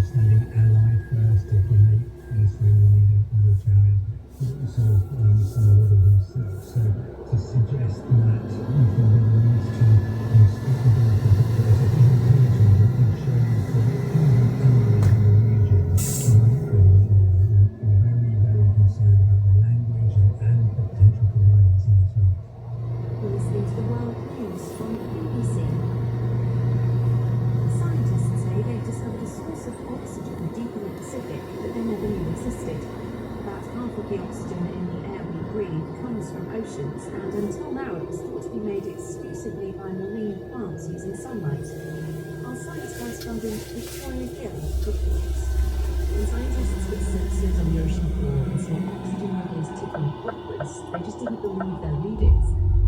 standing allied first if you make first when you need a military, but also from the model himself. So to suggest that you can be used to instruct the benefit of process is encouraging and shows that even allies in the region like are very, very concerned about the language and the potential for violence in this region. You're listening to the World News from the BBC. Scientists say they've discovered a source of oxygen deep in the Pacific that they never knew existed. About half of the oxygen in the air we breathe comes from oceans, and until now it was thought to be made exclusively by marine plants using sunlight. Our science correspondent Victoria Gill reports. When scientists put sensors on the ocean floor and saw oxygen levels ticking upwards, they just didn't believe their readings.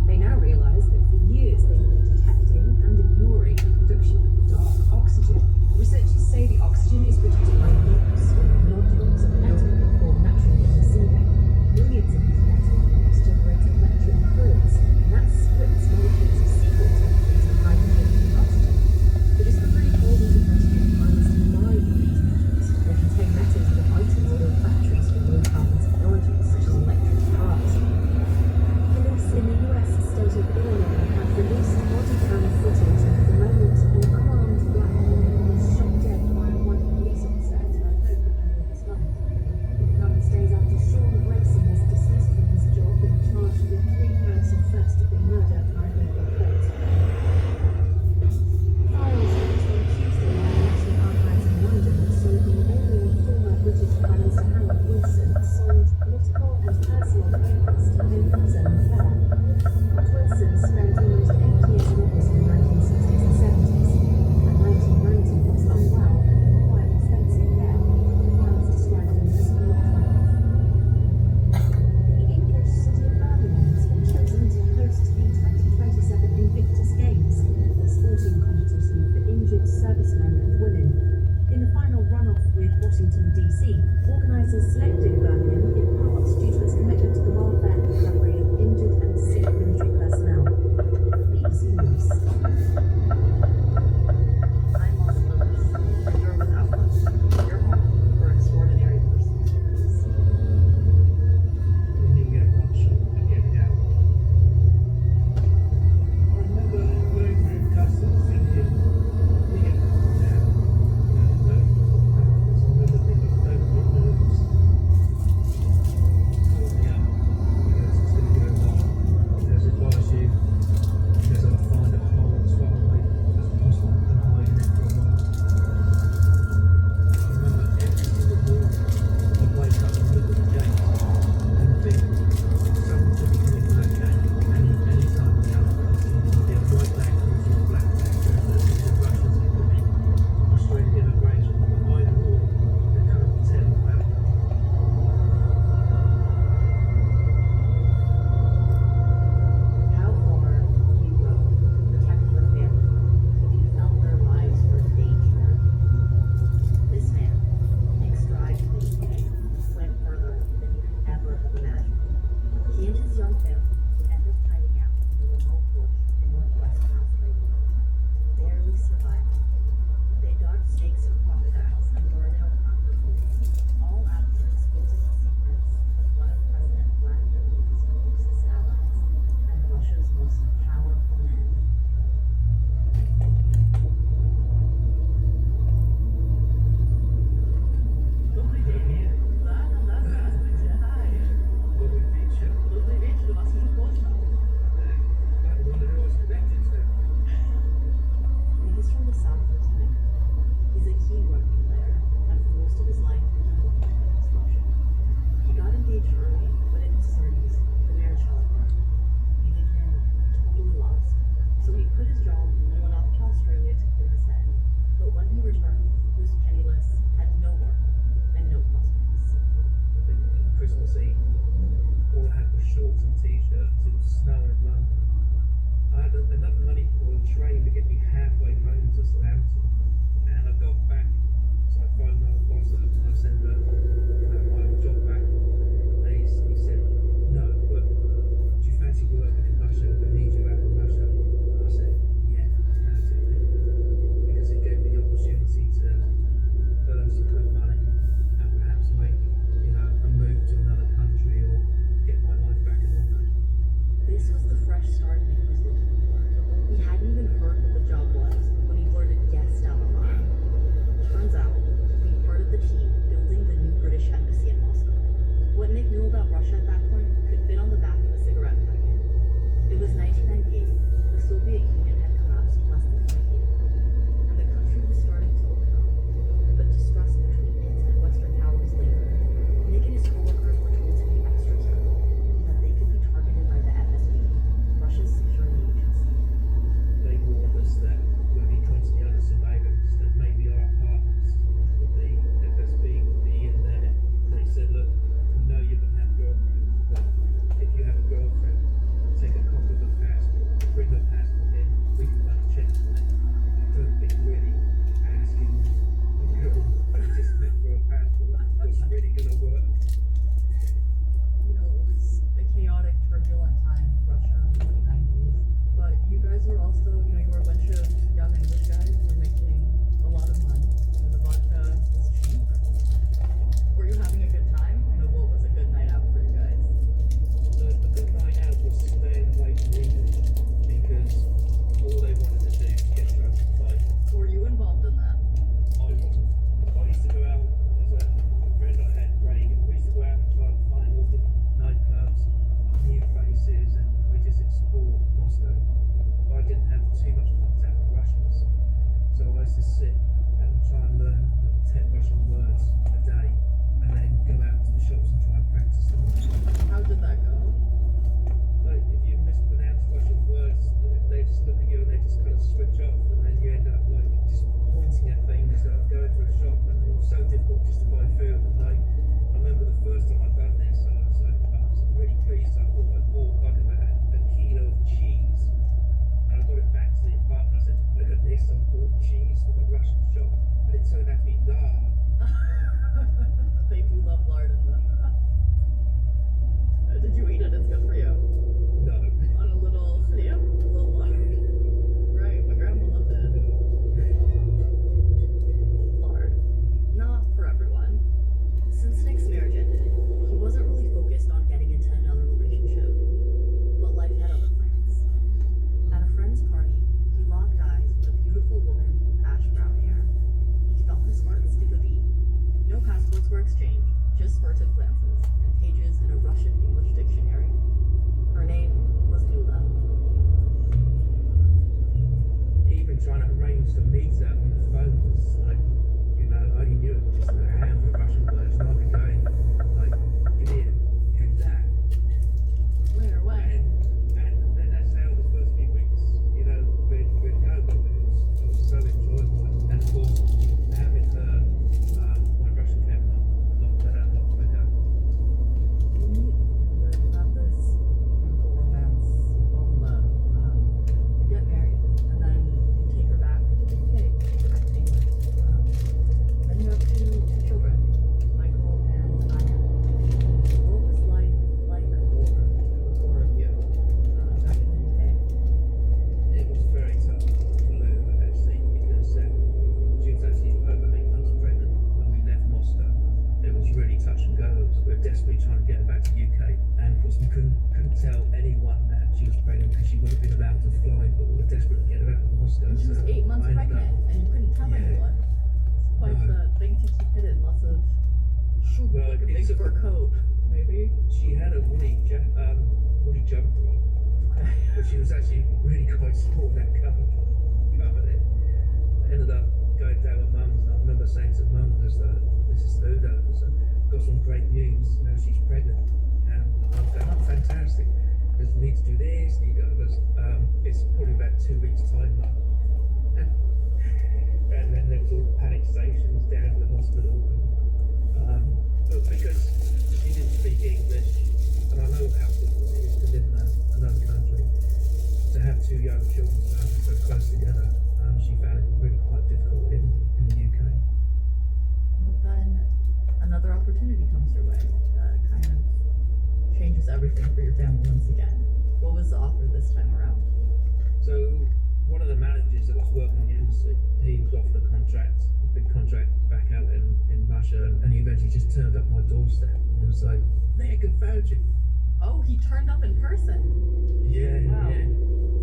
They now realise that for years they've been detecting and ignoring the production of dark oxygen. Researchers say the oxygen is produced by lumps or nodules of metal that form naturally in the seabed. Millions of these metal lumps generate electric currents, and that splits molecules of seawater into hydrogen and oxygen. The discovery calls into question plans to mine these metals. They contain metals that are vital to build batteries for low-carbon technologies such as electric cars. Police in the US state of Illinois have released body cam footage of the moment an unarmed black woman was shot dead by a white police officer at her home earlier this month. It comes days after Sean Grayson was dismissed from his job and charged with 3 counts of first-degree murder by local court. Files released on Tuesday by the National Archives in London show the alien former British Prime Minister Harold Wilson sold political and personal papers to Nathan's own affair. Wilson spent almost 8 years in office in the 1960s and 70s. By 1990 was unwell and required extensive care. The files described him as not well. The English city of Birmingham has been chosen to host the 2027 Invictus Games, a sporting competition for injured servicemen and women. In the final runoff with Washington, D.C., organisers selected Birmingham in part due to its commitment to the welfare and recovery of injured and sick military personnel. BBC News. I'm Moss Lewis, and you're with Outlook, your home for extraordinary personalities. When you get one shot and get it out. I remember going through customs thinking, we get calm down. No, I remember thinking, don't get nervous. Call me up. It's going to go well. There's advice you. There's a find a hole as far away as possible and hide in it for a while. I remember every single morning I'd wake up and look at the gate and think, someone's going to be coming from that gate any time now. There'll be a white Land Cruiser or a black Land Cruiser, the Russians, it could be Australian immigration, but either or, they can't be telling about it. How far do you go to protect your family if you felt their lives were in danger? This man, Nick Stride from the UK, went further than you could ever have imagined. He and his young family would end up hiding out in the remote bush in northwestern Australia. They barely survived. They dodged snakes and crocodiles and learned how to hunt for food, all after exposing the secrets of one of President Vladimir Putin's closest allies and Russia's most powerful men. Добрый день. Да, здравствуйте. Hi. Lovely feature. Добрый вечер, у вас уже поздно. I wonder who I was connected to. Nick is from the south of Jamaica. He's a key rugby player, and for most of his life, he worked in construction. He got engaged early, but in his 30s, the marriage fell apart, leaving him totally lost. So he quit his job and went off to Australia to clear his head. But when he returned, he was penniless, had no work, and no prospects. I think Christmas Eve, all I had was shorts and t-shirts. It was snowing in London. I had enough money for a train to get me halfway home to Southampton, and I got back. So I phoned my boss up and I said, "Can I have my old job back?" And he said, "No, but do you fancy working in Russia? We need you out in Russia." And I said, "Yeah, absolutely," because it gave me the opportunity to earn places and we just explored Moscow. I didn't have too much contact with Russians, so I used to sit and try and learn 10 Russian words a day and then go out to the shops and try and practice them. How did that go? Like, if you mispronounce Russian words, they just look at you and they just kind of switch off, and then you end up like just pointing at things. Like going to a shop and it was so difficult just to buy food. And like, I remember the first time I'd done this, I was really pleased. I thought I bought like about a kilo of cheese, and I got it back to the apartment. I said, "Look at this! I bought cheese from a Russian shop," and it turned out to be lard. They do love lard in Russia. Did you eat it? It's good for you. No. On a little, yeah, a little lard. Right, my grandma loved it. Lard. Not for everyone. Since Nick's marriage ended, he wasn't really focused on getting into another relationship. But life had other plans. At a friend's party, he locked eyes with a beautiful woman with ash brown hair. He felt his heart skip a beat. No passports were exchanged, just furtive glances and pages in a Russian-English dictionary. Her name was Lula. Even trying to arrange to meet her on the phone was like, you know, I only knew just a handful of Russian words, and I'd be going like, "Get here, get that." Where, when? And then that's how the first few weeks, you know, we'd go, but it was so enjoyable. And of course, having her, my Russian came a lot better, a lot quicker. You have this beautiful romance on you get married, and then you take her back to the UK, back to England. Then you have two children, Michael and Anya. What was life like for the four of you back in the UK? It was very tough for Lou, actually, because she was actually over 8 months pregnant when we left Moscow. It was really touch and go. We were desperately trying to get her back to the UK, and of course we couldn't tell anyone that she was pregnant because she wouldn't have been allowed to fly, but we were desperate to get her out of Moscow. And she was so 8 months I ended pregnant, and you couldn't tell Yeah. anyone. It's quite No. the thing to keep hidden. Lots of Well, like a big it's fur coat, maybe. She had a woolly jumper on, Okay. but she was actually really quite small. That covered it. I ended up going down with Mum's, and I remember saying to Mum, "This is Luda. Got some great news. You know, she's pregnant." And Mum's going, "Oh, fantastic. There's need to do this, need to do this." It's probably about 2 weeks' time now. And then there was all panic stations down at the hospital. But because she didn't speak English, and I know how difficult it is to live in another country, to have two young children so close together, she found it really quite difficult in the UK. But then another opportunity comes your way that kind of changes everything for your family once again. What was the offer this time around? So one of the managers that was working on the embassy, he was offered a big contract back out in Russia, and he eventually just turned up my doorstep. And he was like, "Nick, I found you." Oh, he turned up in person. Yeah, Wow. yeah.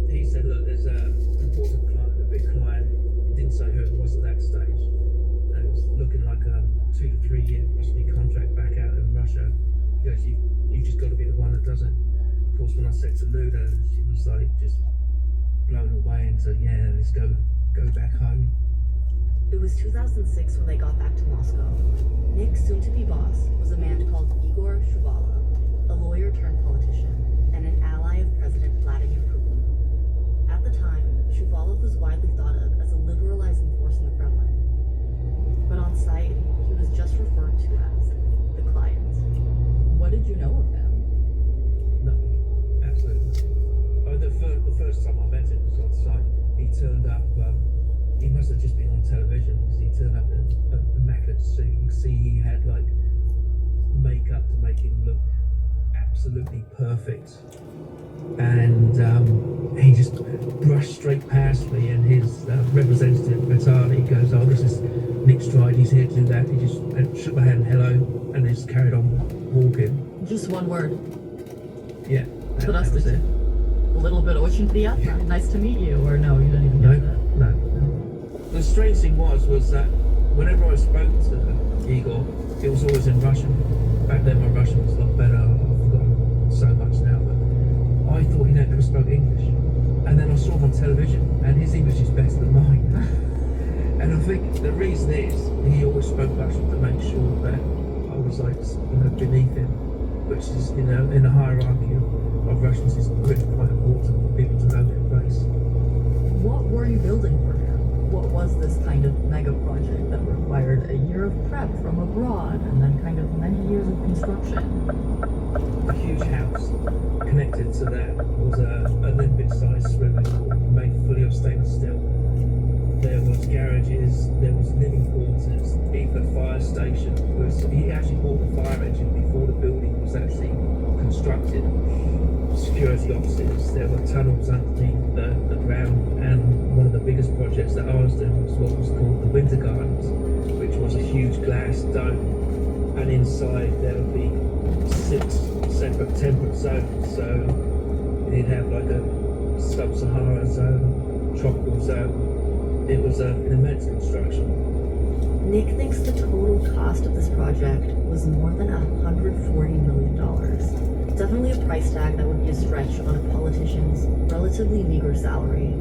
He said, "Look, there's an important client, a big client." Didn't say who it was at that stage. And it was looking like a 2 to 3 year possibly contract back out in Russia. He goes, you just got to be the one that does it. Of course, when I said to Luda, she was like just blown away and said, "Yeah, let's go back home." It was 2006 when they got back to Moscow. Nick's soon-to-be boss was a man called Igor Shuvalov, a lawyer turned politician, and an ally of President Vladimir Putin. At the time, Shuvalov was widely thought of as a liberalizing force in the Kremlin. But on site, he was just referred to as the client. What did you know of him? Nothing. Absolutely nothing. The first time I met him was on site. He turned up, he must have just been on television because he turned up in immaculate suit. You can see he had like makeup to make him look absolutely perfect. And he just brushed straight past me, and his representative, Vitaly, goes, "Oh, this is Nick Stride, he's here to do that." He just shook my hand, "Hello," and just carried on walking. Just one word. Yeah. That was it. A little bit очень приятно. Nice to meet you. Or no, you didn't even No, get that. no. The strange thing was that whenever I spoke to Igor, it was always in Russian. Back then my Russian was a lot better. I've forgotten so much now, but never spoke English. And then I saw him on television, and his English is better than mine. And I think the reason is he always spoke Russian to make sure that I was like, beneath him, which is, in the hierarchy of Russians is really quite important for people to know their place. What were you building for him? What was this kind of mega project that required a year of prep from abroad and then kind of many years of construction? A huge house. Connected to that was a Olympic-sized swimming pool made fully of stainless steel. There was garages, there was living quarters, even a fire station. He actually bought the fire engine before the building was actually constructed. Security offices, there were tunnels underneath the ground, and one of the biggest projects that I was doing was what was called the Winter Gardens, which was a huge glass dome, and inside there would be 6 separate temperate zones. So you'd have like a sub-Sahara zone, tropical zone. It was an immense construction. Nick thinks the total cost of this project was more than $140 million. Definitely a price tag that would be a stretch on a politician's relatively meager salary,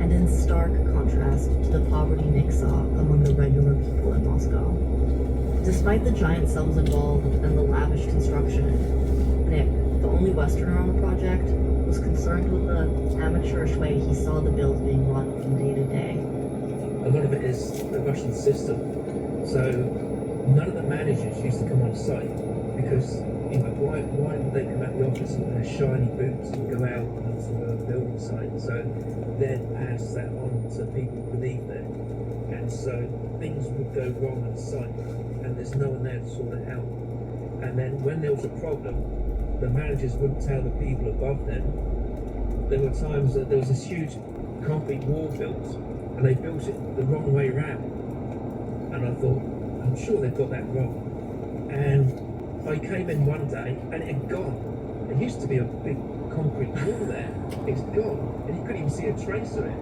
and in stark contrast to the poverty Nick saw among the regular people in Moscow. Despite the giant sums involved and the lavish construction, Nick, the only Westerner on the project, was concerned with the amateurish way he saw the build being run from day to day. A lot of it is the Russian system. So none of the managers used to come on site because, why would they come out the office in their shiny boots and go out onto a building site? So they'd pass that on to people beneath them. And so things would go wrong on site and there's no one there to sort it out. And then when there was a problem, the managers wouldn't tell the people above them. There were times that there was this huge concrete wall built and they built it the wrong way around. And I thought, I'm sure they've got that wrong. And I came in one day and it had gone. There used to be a big concrete wall there. It's gone. And you couldn't even see a trace of it.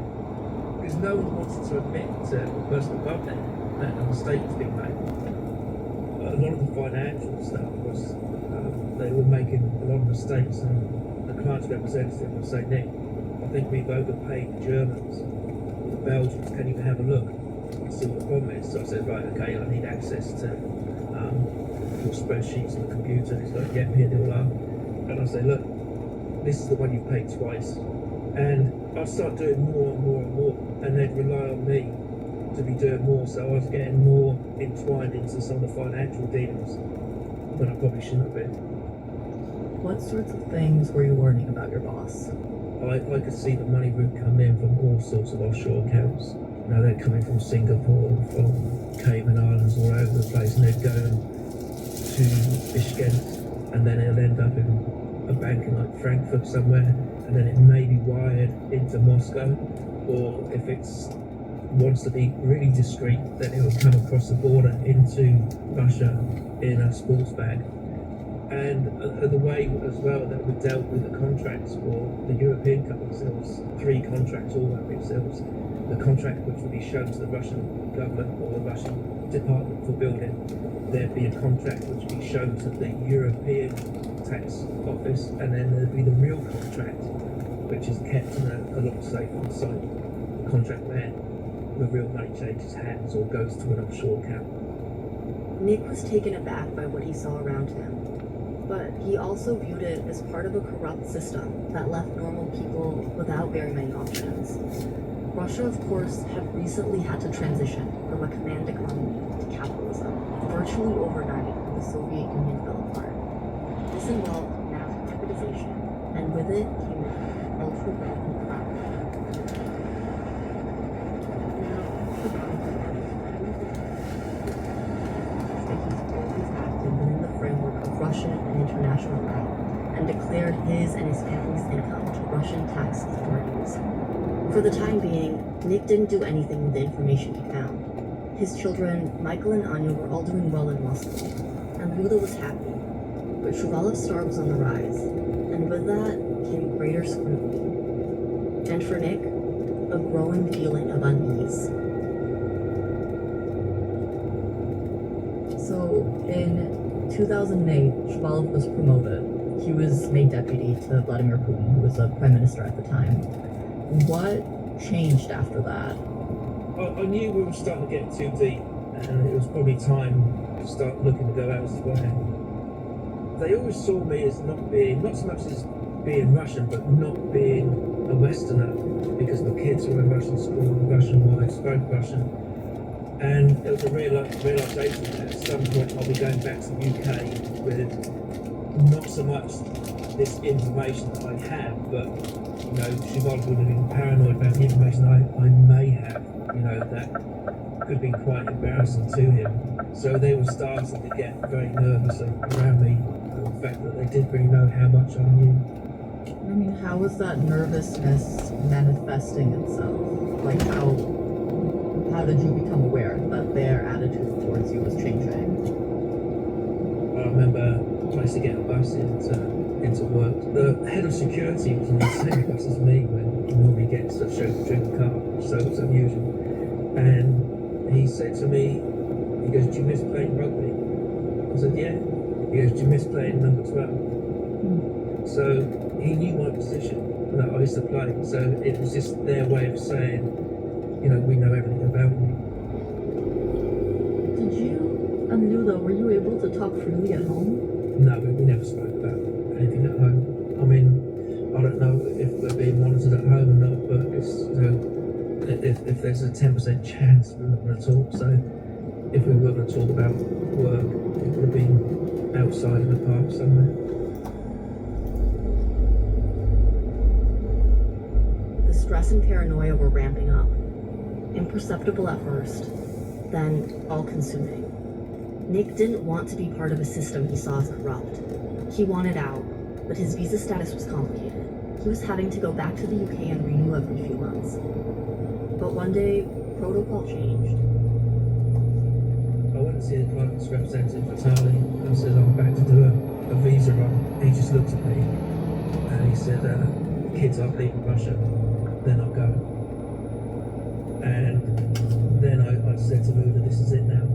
Because no one wanted to admit to the person above them that a mistake was being made. A lot of the financial stuff was, they were making a lot of mistakes, and the client's representative would say, Nick, I think we've overpaid the Germans. The Belgians, can you have a look and see what the problem is? So I said, right, okay, I need access to your spreadsheets on the computer. He's like, yeah, here they all are. And I say, look, this is the one you paid twice. And I'd start doing more and more and more, and they'd rely on me to be doing more, so I was getting more entwined into some of the financial dealings when I probably shouldn't have been. What sorts of things were you learning about your boss? I could see the money would come in from all sorts of offshore accounts. Now they're coming from Singapore, from Cayman Islands, all over the place, and they'd go to Bishkek, and then it'll end up in a bank in like Frankfurt somewhere, and then it may be wired into Moscow, or if it's wants to be really discreet, then it will come across the border into Russia in a sports bag. And the way as well that we dealt with the contracts for the European companies, there was 3 contracts all that week. There was the contract which would be shown to the Russian government or the Russian Department for Building. There'd be a contract which would be shown to the European tax office, and then there'd be the real contract, which is kept in a locked safe on site. The contract where the real money changes hands or goes to an offshore account. Nick was taken aback by what he saw around him, but he also viewed it as part of a corrupt system that left normal people without very many options. Russia, of course, had recently had to transition from a command economy to capitalism virtually overnight when the Soviet Union fell apart. This involved mass privatization, and with it came an ultra-wealthy crowd. Within the framework of Russian and international law, and declared his and his family's income to Russian tax authorities. For the time being, Nick didn't do anything with the information he found. His children, Michael and Anya, were all doing well in Moscow, and Luda was happy. But Shuvalov's star was on the rise, and with that came greater scrutiny. And for Nick, a growing feeling of unease. So, in 2008, Shuvalov was promoted. he was made deputy to Vladimir Putin, who was the prime minister at the time. What changed after that? I knew we were starting to get too deep, and it was probably time to start looking to go elsewhere. They always saw me as not so much as being Russian, but not being a Westerner, because the kids were in Russian school, Russian wives, spoke Russian. And there was a realisation that at some point I'll be going back to the UK with not so much this information that I have, but, you know, Shivard would have been paranoid about the information I may have, you know, that could have been quite embarrassing to him. So they were starting to get very nervous around me, the fact that they didn't really know how much I knew. I mean, how was that nervousness manifesting itself? Like, how did you become aware that their attitude towards you was changing? I remember I used to get a bus into work. The head of security was on the same bus as me when you normally get such a drink car, so it's unusual. And he said to me, he goes, "Do you miss playing rugby?" I said, "Yeah." He goes, "Do you miss playing number 12? So he knew my position that I used to play, so it was just their way of saying, you know, we know everything about me. Did you and Lula, were you able to talk freely at home? No, we never spoke about anything at home. I mean, I don't know if we're being monitored at home or not, but it's, you know, if there's a 10% chance we're not going to talk, so if we were going to talk about work, it would have been outside in the park somewhere. The stress and paranoia were ramping up. Imperceptible at first, then all-consuming. Nick didn't want to be part of a system he saw as corrupt. He wanted out, but his visa status was complicated. He was having to go back to the UK and renew every few months. But one day, protocol changed. I went to see the client's representative, Vitaly, and said I'm back to do a visa run. He just looked at me and he said, kids aren't leaving Russia, they're not going. And then I said to Lula, this is it now.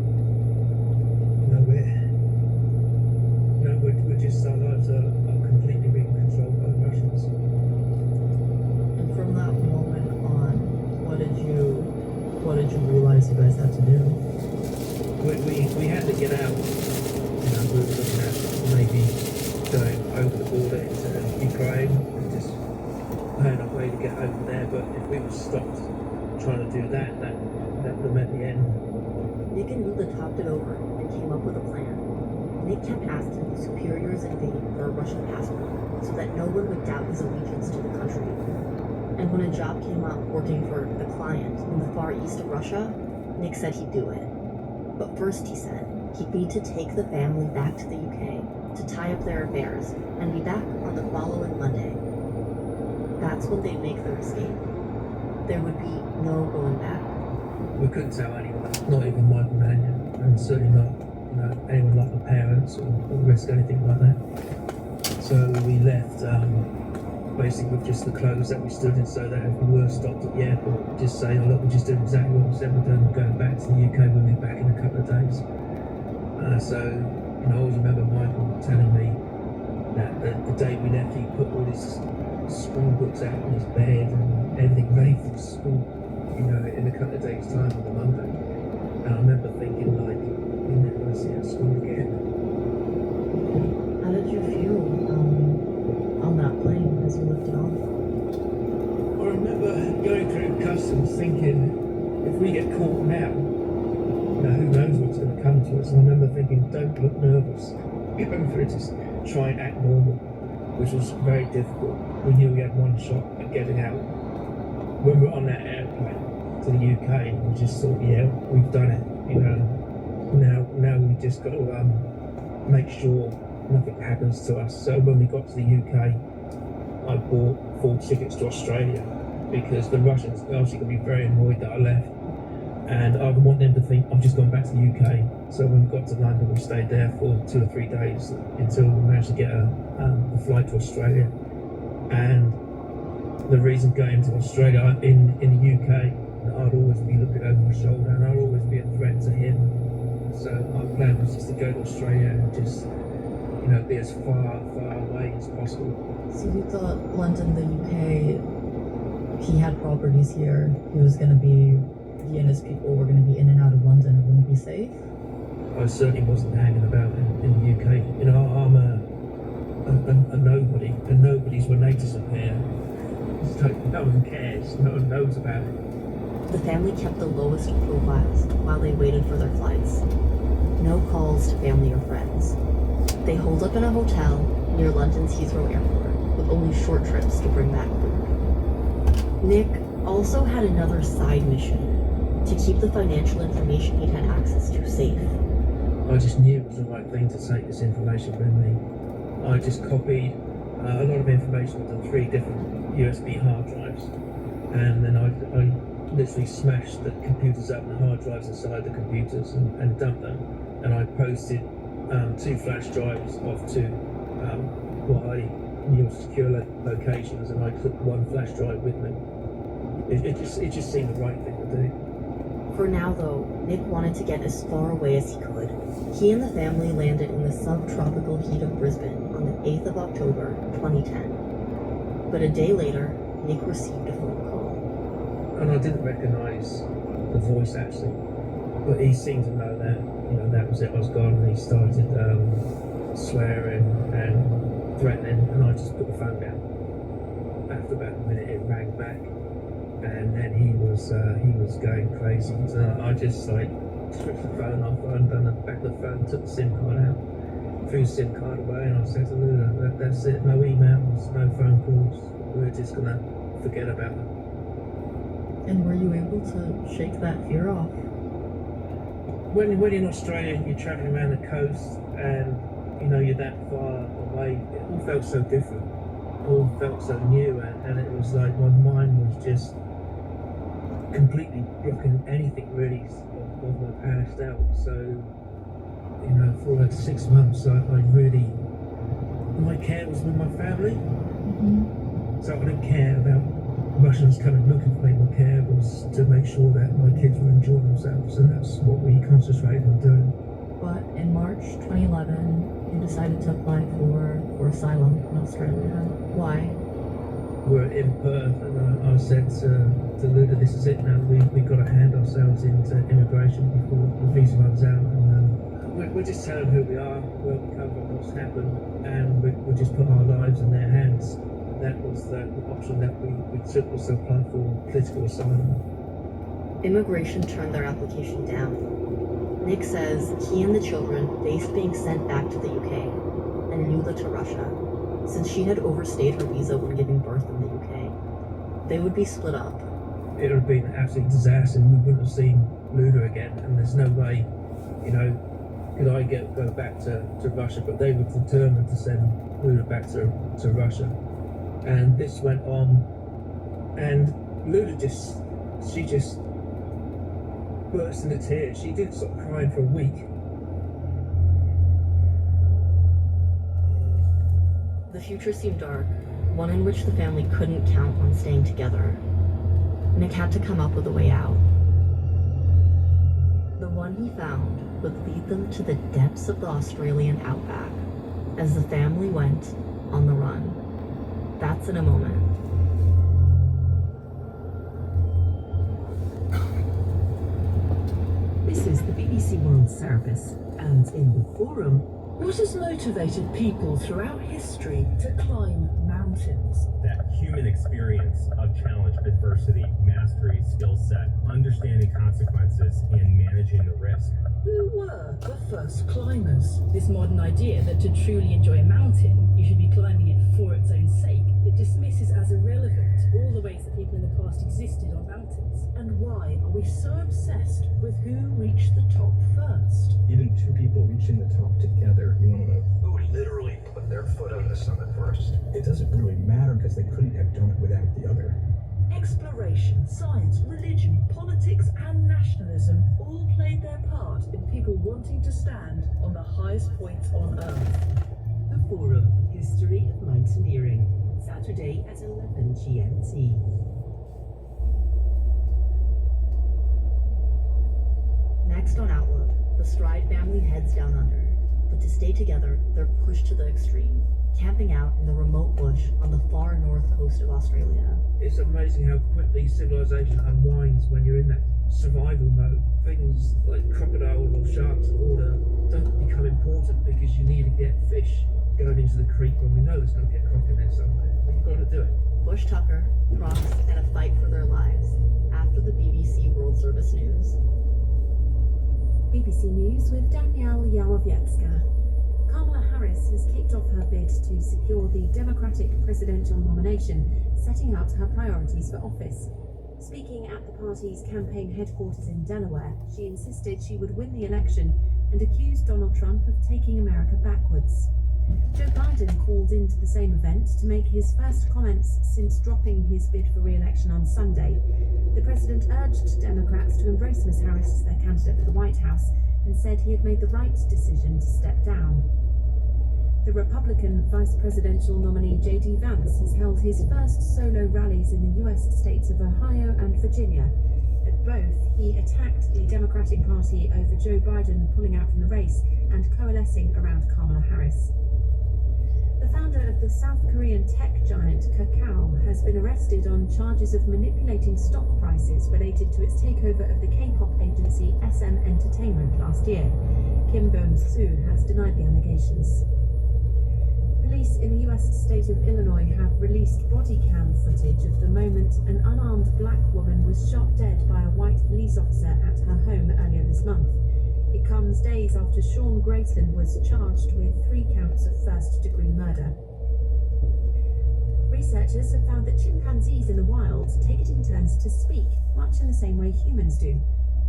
We're just, our lives are completely being controlled by the Russians. And from that moment on, what did you realize you guys had to do? We had to get out. You know, we were looking at maybe going over the border into Ukraine and just find a way to get over there. But if we were stopped trying to do that would have meant the end. Nick and Lula talked it over and came up with a plan. Nick kept asking his superiors in Vain for a Russian passport so that no one would doubt his allegiance to the country. And when a job came up working for the client in the far east of Russia, Nick said he'd do it. But first, he said, he'd need to take the family back to the UK to tie up their affairs and be back on the following Monday. That's when they'd make their escape. There would be no going back. We couldn't tell anyone, not even my companion, and certainly not anyone like my parents or risk anything like that. So we left basically with just the clothes that we stood in, so that if we were stopped at the airport, just say, oh look, we're just doing exactly what we said we're doing, we're going back to the UK, we'll be back in a couple of days. So, you know, I always remember Michael telling me that the day we left, he put all his school books out on his bed and everything ready for school, you know, in a couple of days' time on the Monday. And I remember thinking, like, we're never going to see our school again. How did you feel on that plane as you lifted off? I remember going through customs thinking, if we get caught now, you know, who knows what's going to come to us. And I remember thinking, don't look nervous. Go through it, just try and act normal, which was very difficult. We knew we had one shot at getting out. When we were on that airplane to the UK, we just thought, yeah, we've done it. You know, now we just got to make sure nothing happens to us. So when we got to the UK, I bought 4 tickets to Australia because the Russians are obviously going to be very annoyed that I left, and I want them to think I've just gone back to the UK. So when we got to London, we stayed there for 2 or 3 days until we managed to get a flight to Australia. And the reason going to Australia in the UK, I'd always be looking over my shoulder and I'd always be a threat to him. So our plan was just to go to Australia and just be as far away as possible. So you thought London, the UK, he had properties here. He and his people were going to be in and out of London. It wouldn't be safe. I certainly wasn't hanging about in the UK. I'm a nobody, and nobody's related up here. So no one cares, no one knows about it. The family kept the lowest profiles while they waited for their flights. No calls to family or friends. They holed up in a hotel near London's Heathrow Airport with only short trips to bring back food. Nick also had another side mission to keep the financial information he'd had access to safe. I just knew it was the right thing to take this information with me. I just copied a lot of information onto 3 different USB hard drives, and then I literally smashed the computers up and the hard drives inside the computers and dumped them. And I posted 2 flash drives off to what I knew secure locations, and I took 1 flash drive with me. It just seemed the right thing to do. For now, though, Nick wanted to get as far away as he could. He and the family landed in the subtropical heat of Brisbane on the 8th of October, 2010. But a day later, Nick received a phone call. And I didn't recognise the voice actually, but he seemed to know that that was it. I was gone, and he started swearing and threatening, and I just put the phone down. After about a minute, it rang back, and then he was going crazy. So I just took the phone off, undone the back of the phone, took the SIM card out, threw the SIM card away, and I said to Luna, that's it, no emails, no phone calls, we're just gonna forget about it. And were you able to shake that fear off? When you're in Australia, you're travelling around the coast, and you're that far away, it all felt so different, it all felt so new, and it was like my mind was just completely blocking anything really of my past out. So, for like 6 months, my care was with my family. So I didn't care about Russians coming looking for me. My care was to make sure that my kids were enjoying themselves, and that's what we concentrated on doing. But in March 2011, you decided to apply for asylum in Australia. Why? We're in Perth, and I said to Luda, this is it now, we've got to hand ourselves into immigration before the visa runs out, and we're just telling who we are, where we come from, what's happened, and we just put our lives in their hands. That was the option that we took, was to apply for political asylum. Immigration turned their application down. Nick says he and the children faced being sent back to the UK and Nuala to Russia, since she had overstayed her visa when giving birth in the UK. They would be split up. It would have been an absolute disaster, and we wouldn't have seen Luda again, and there's no way, could I go back to Russia, but they were determined to send Luda back to Russia. And this went on, and Luda just burst into tears. She didn't stop crying for a week. The future seemed dark, one in which the family couldn't count on staying together. Nick had to come up with a way out. The one he found would lead them to the depths of the Australian outback as the family went on the run. That's in a moment. This is the BBC World Service, and in the forum, what has motivated people throughout history to climb mountains? That human experience of challenge, adversity, mastery, skill set, understanding consequences, and managing the risk. Who were the first climbers? This modern idea that to truly enjoy a mountain, you should be climbing it for its own sake, it dismisses as irrelevant all the ways that people in the past existed on mountains. And why are we so obsessed with who reached the top first? Even 2 people reaching the top together, you want to know Who literally put their foot on the summit first? it doesn't really matter because they couldn't have done it without the other. Exploration, science, religion, politics, and nationalism all played their part in people wanting to stand on the highest points on Earth. The Forum, History of Mountaineering, Saturday at 11 GMT. Next on Outlook, the Stride family heads down under. But to stay together, they're pushed to the extreme, camping out in the remote bush on the far north coast of Australia. It's amazing how quickly civilization unwinds when you're in that survival mode. Things like crocodiles or sharks in the water don't become important because you need to get fish going into the creek when we know there's going to be a croc in there somewhere. But you've got to do it. Bush tucker, crocs, and a fight for their lives after the BBC World Service News. BBC News with Danielle Yałowiecka. Kamala Harris has kicked off her bid to secure the Democratic presidential nomination, setting out her priorities for office. Speaking at the party's campaign headquarters in Delaware, she insisted she would win the election and accused Donald Trump of taking America backwards. Joe Biden called into the same event to make his first comments since dropping his bid for re-election on Sunday. The president urged Democrats to embrace Ms. Harris as their candidate for the White House and said he had made the right decision to step down. The Republican vice presidential nominee J.D. Vance has held his first solo rallies in the U.S. states of Ohio and Virginia. At both, he attacked the Democratic Party over Joe Biden pulling out from the race and coalescing around Kamala Harris. The founder of the South Korean tech giant Kakao has been arrested on charges of manipulating stock prices related to its takeover of the K-pop agency SM Entertainment last year. Kim Bum-soo has denied the allegations. Police in the US state of Illinois have released body cam footage of the moment an unarmed black woman was shot dead by a white police officer at her home earlier this month. It comes days after Sean Grayson was charged with 3 counts of first-degree murder. Researchers have found that chimpanzees in the wild take it in turns to speak, much in the same way humans do.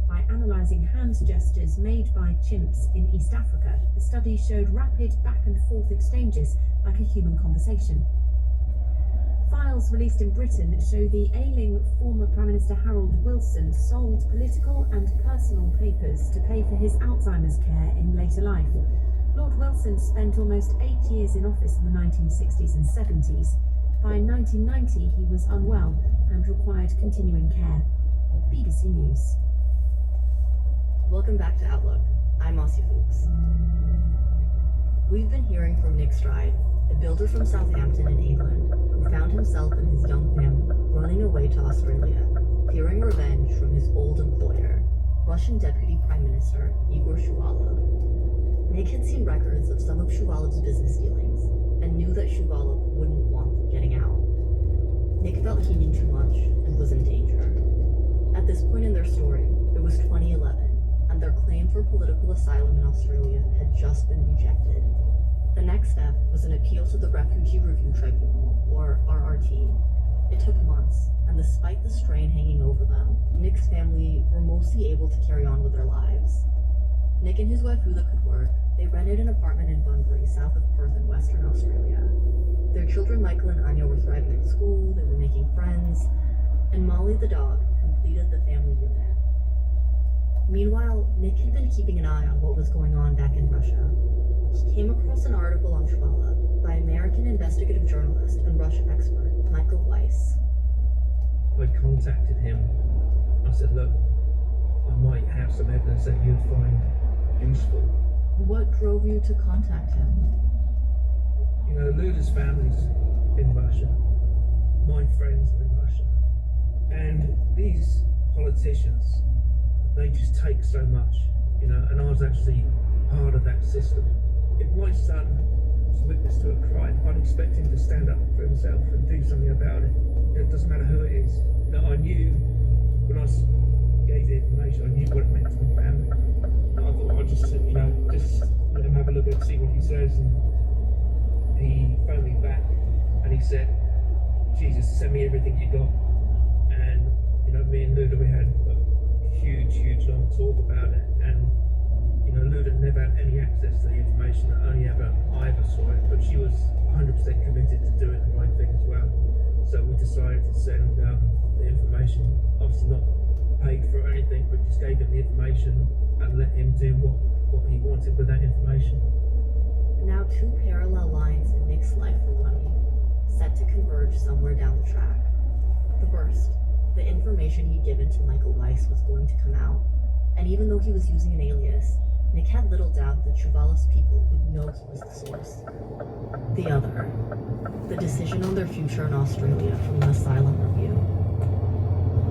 By analysing hand gestures made by chimps in East Africa, the study showed rapid back-and-forth exchanges like a human conversation. Files released in Britain show the ailing former Prime Minister Harold Wilson sold political and personal papers to pay for his Alzheimer's care in later life. Lord Wilson spent almost 8 years in office in the 1960s and 70s. By 1990, he was unwell and required continuing care. BBC News. Welcome back to Outlook. I'm Aussie Fuchs. We've been hearing from Nick Stride, a builder from Southampton in England, who found himself and his young family running away to Australia, fearing revenge from his old employer, Russian Deputy Prime Minister Igor Shuvalov. Nick had seen records of some of Shuvalov's business dealings and knew that Shuvalov wouldn't want them getting out. Nick felt he knew too much and was in danger. At this point in their story, it was 2011, and their claim for political asylum in Australia had just been rejected. The next step was an appeal to the Refugee Review Tribunal, or RRT. It took months, and despite the strain hanging over them, Nick's family were mostly able to carry on with their lives. Nick and his wife Rula could work. They rented an apartment in Bunbury, south of Perth in Western Australia. Their children Michael and Anya were thriving at school, they were making friends, and Molly the dog completed the family unit. Meanwhile, Nick had been keeping an eye on what was going on back in Russia. He came across an article on Shuvalov by American investigative journalist and Russia expert Michael Weiss. I contacted him. I said, look, I might have some evidence that you'd find useful. What drove you to contact him? You know, Luda's family's in Russia. My friends are in Russia. And these politicians, they just take so much, you know, and I was actually part of that system. If my son was witness to a crime, I'd expect him to stand up for himself and do something about it. It doesn't matter who it is. That I knew, when I gave the information, I knew what it meant to my family. I thought I'd just let him have a look and see what he says. And he phoned me back and he said, Jesus, send me everything you got. And, you know, me and Luda, we had a huge long talk about it. And, you know, Luda never had any access to the information, only ever I ever saw it, but she was 100% committed to doing the right thing as well. So we decided to send the information, obviously not paid for anything, but just gave him the information and let him do what he wanted with that information. Now 2 parallel lines in Nick's life were running, set to converge somewhere down the track. The first, the information he'd given to Michael Weiss was going to come out, and even though he was using an alias, Nick had little doubt that Shuvalov's people would know he was the source. The other, the decision on their future in Australia from the asylum review.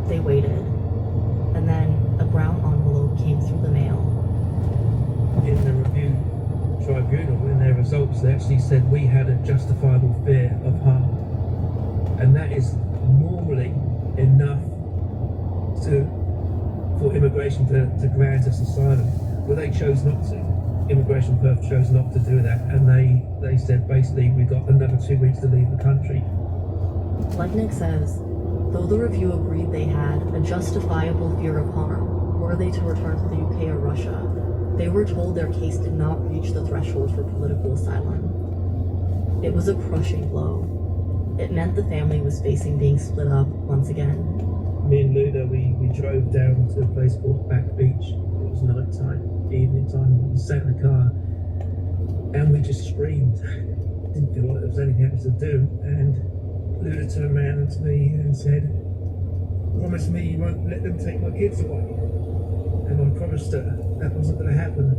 They waited, and then a brown envelope came through the mail. In the review tribunal, in their results, they actually said we had a justifiable fear of harm. And that is normally enough for immigration to grant us asylum. But they chose not to. Immigration Perth chose not to do that, and they said basically we got another 2 weeks to leave the country. Like Nick says, though the review agreed they had a justifiable fear of harm were they to return to the UK or Russia, they were told their case did not reach the threshold for political asylum. It was a crushing blow. It meant the family was facing being split up once again. Me and Luda, we drove down to a place called Back Beach. It was night time, evening time. We sat in the car and we just screamed. Didn't feel like there was anything else to do. And Luda turned around to me and said, "Promise me you won't let them take my kids away." And I promised her that wasn't going to happen.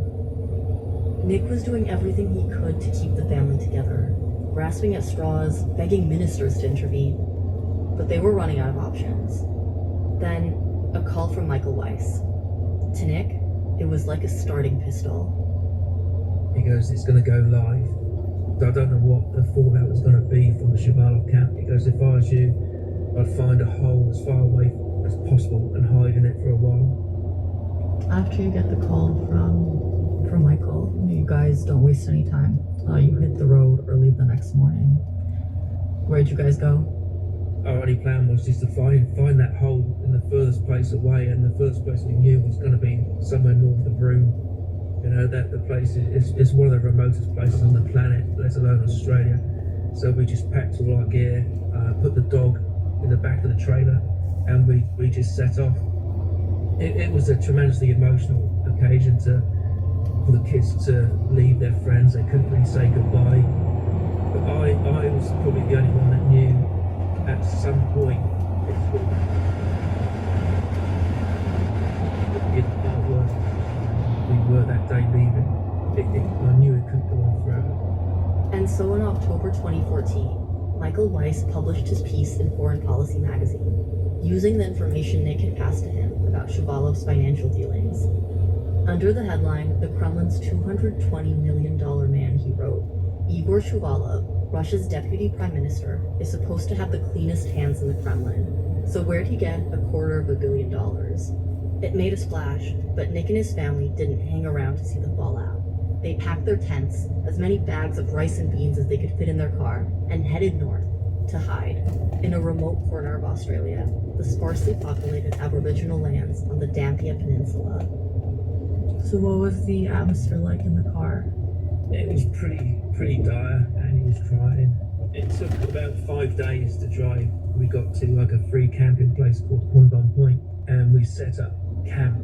Nick was doing everything he could to keep the family together, grasping at straws, begging ministers to intervene. But they were running out of options. Then, a call from Michael Weiss. To Nick, it was like a starting pistol. He goes, "It's going to go live." I don't know what the fallout was going to be from the Shuvalov camp. He goes, "If I was you, I'd find a hole as far away as possible and hide in it for a while." After you get the call from Michael, you guys don't waste any time. You hit the road early the next morning. Where'd you guys go? Our only plan was just to find that hole in the furthest place away, and the furthest place we knew was going to be somewhere north of Broome. You know, that the place is one of the remotest places on the planet, let alone Australia. So we just packed all our gear, put the dog in the back of the trailer, and we just set off. It was a tremendously emotional occasion for the kids to leave their friends. They couldn't really say goodbye. But I was probably the only one that knew at some point it would be the part where we were that day leaving. I knew it couldn't go on forever. And so in October 2014, Michael Weiss published his piece in Foreign Policy magazine, using the information Nick had passed to him about Shuvalov's financial dealings. Under the headline, "The Kremlin's $220 million man," he wrote, "Igor Shuvalov, Russia's deputy prime minister, is supposed to have the cleanest hands in the Kremlin. So where'd he get $250 million? It made a splash, but Nick and his family didn't hang around to see the fallout. They packed their tents, as many bags of rice and beans as they could fit in their car, and headed north to hide in a remote corner of Australia, the sparsely populated Aboriginal lands on the Dampier Peninsula." So what was the atmosphere like in the car? It was pretty dire, and he was crying. It took about 5 days to drive. We got to like a free camping place called Quondon Point, and we set up camp.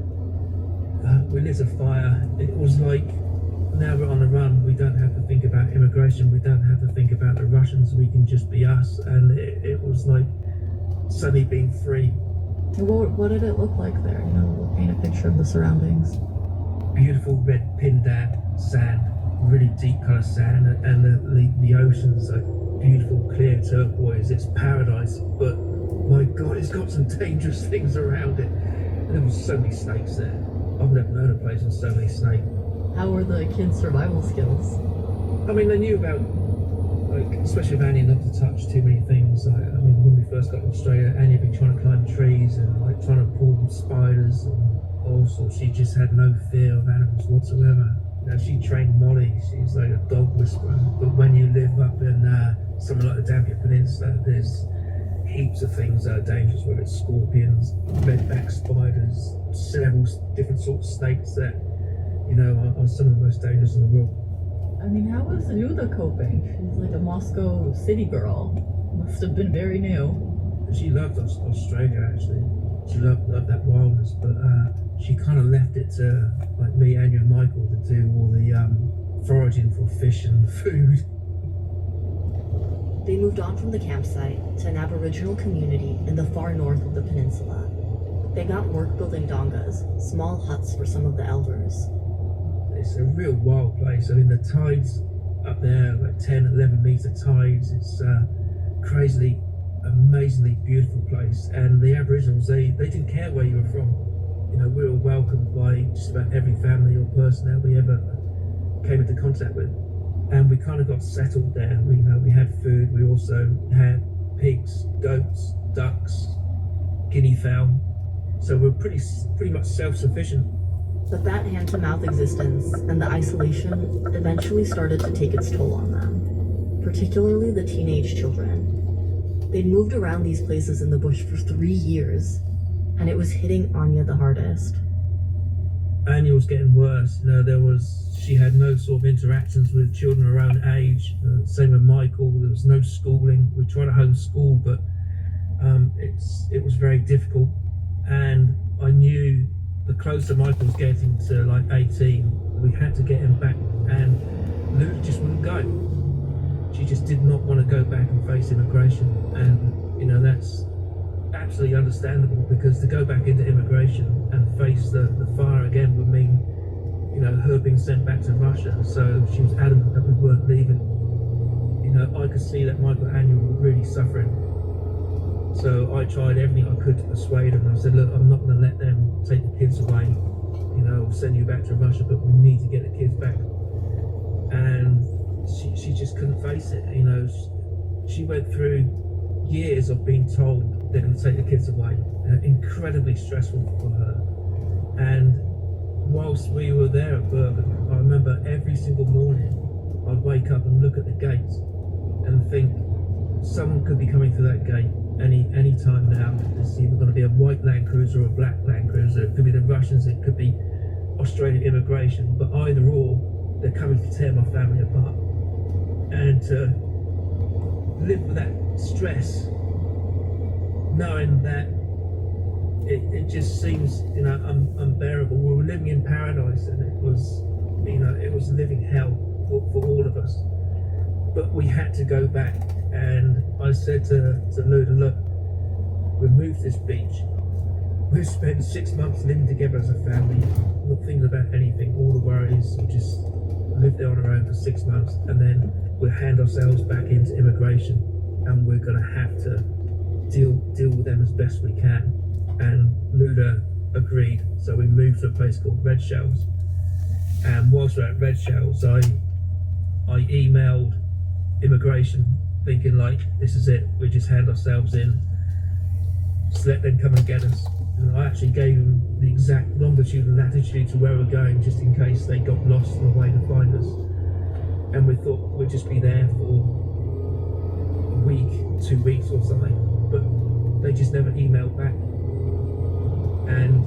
We lit a fire. It was like, now we're on the run. We don't have to think about immigration. We don't have to think about the Russians. We can just be us. And it was like suddenly being free. What did it look like there? You know, paint a picture of the surroundings. Beautiful red pindan sand, really deep colour sand, and the ocean's like beautiful clear turquoise. It's paradise, but my God, it's got some dangerous things around it. And there was so many snakes there. I've never known a place with so many snakes. How were the kids' survival skills? I mean, they knew about, like, especially with Annie, not to touch too many things. I mean, when we first got to Australia, Annie would be trying to climb trees and like trying to pull spiders and all sorts. She just had no fear of animals whatsoever. You know, she trained Molly. She's like a dog whisperer. But when you live up in something like the Dampier Peninsula, there's heaps of things that are dangerous, whether it's scorpions, redback spiders, several different sorts of snakes that, you know, are some of the most dangerous in the world. I mean, how was Luda coping? She's like a Moscow city girl. Must have been very new. She loved Australia, actually. She loved that wildness, but she kind of left it to like me, Anya, and Michael to do all the foraging for fish and food. They moved on from the campsite to an Aboriginal community in the far north of the peninsula. They got work building dongas, small huts for some of the elders. it's a real wild place. I mean, the tides up there, like 10, 11 meter tides. It's crazily, amazingly beautiful place. And the Aboriginals, they didn't care where you were from. You know, we were welcomed by just about every family or person that we ever came into contact with. And we kind of got settled there. We had food. We also had pigs, goats, ducks, guinea fowl. So we're pretty much self-sufficient. But that hand-to-mouth existence and the isolation eventually started to take its toll on them, particularly the teenage children. They'd moved around these places in the bush for 3 years, and it was hitting Anya the hardest. Anya was getting worse. She had no sort of interactions with children her own age. Same with Michael. There was no schooling. We tried to homeschool, but it was very difficult. And I knew the closer Michael was getting to like 18, we had to get him back. And Lulu just wouldn't go. She just did not want to go back and face immigration. And that's absolutely understandable, because to go back into immigration and face the fire again would mean her being sent back to Russia. So she was adamant that we weren't leaving. I could see that Michael and Anya were really suffering. So I tried everything I could to persuade them. I said, look, I'm not going to let them take the kids away, or send you back to Russia, but we need to get the kids back. And she just couldn't face it. She went through years of being told they're going to take the kids away. Incredibly stressful for her. And whilst we were there at Bergen, I remember every single morning I'd wake up and look at the gate and think someone could be coming through that gate any time now. It's either going to be a white Land Cruiser or a black Land Cruiser. It could be the Russians, it could be Australian immigration, but either or, they're coming to tear my family apart. And to live with that stress, knowing that it just seems unbearable. We were living in paradise, and it was living hell for all of us. But we had to go back, and I said to Luda, look, we've moved to this beach. We've spent 6 months living together as a family, not thinking about anything, all the worries. We just lived there on our own for 6 months, and then we'll hand ourselves back into immigration, and we're going to have to deal with them as best we can. And Luda agreed, so we moved to a place called Red Shells. And whilst we're at Red Shells, I emailed immigration, thinking like, this is it, we just hand ourselves in, just let them come and get us. And I actually gave them the exact longitude and latitude to where we're going, just in case they got lost on the way to find us. And we thought we'd just be there for a week, 2 weeks or something, but they just never emailed back. And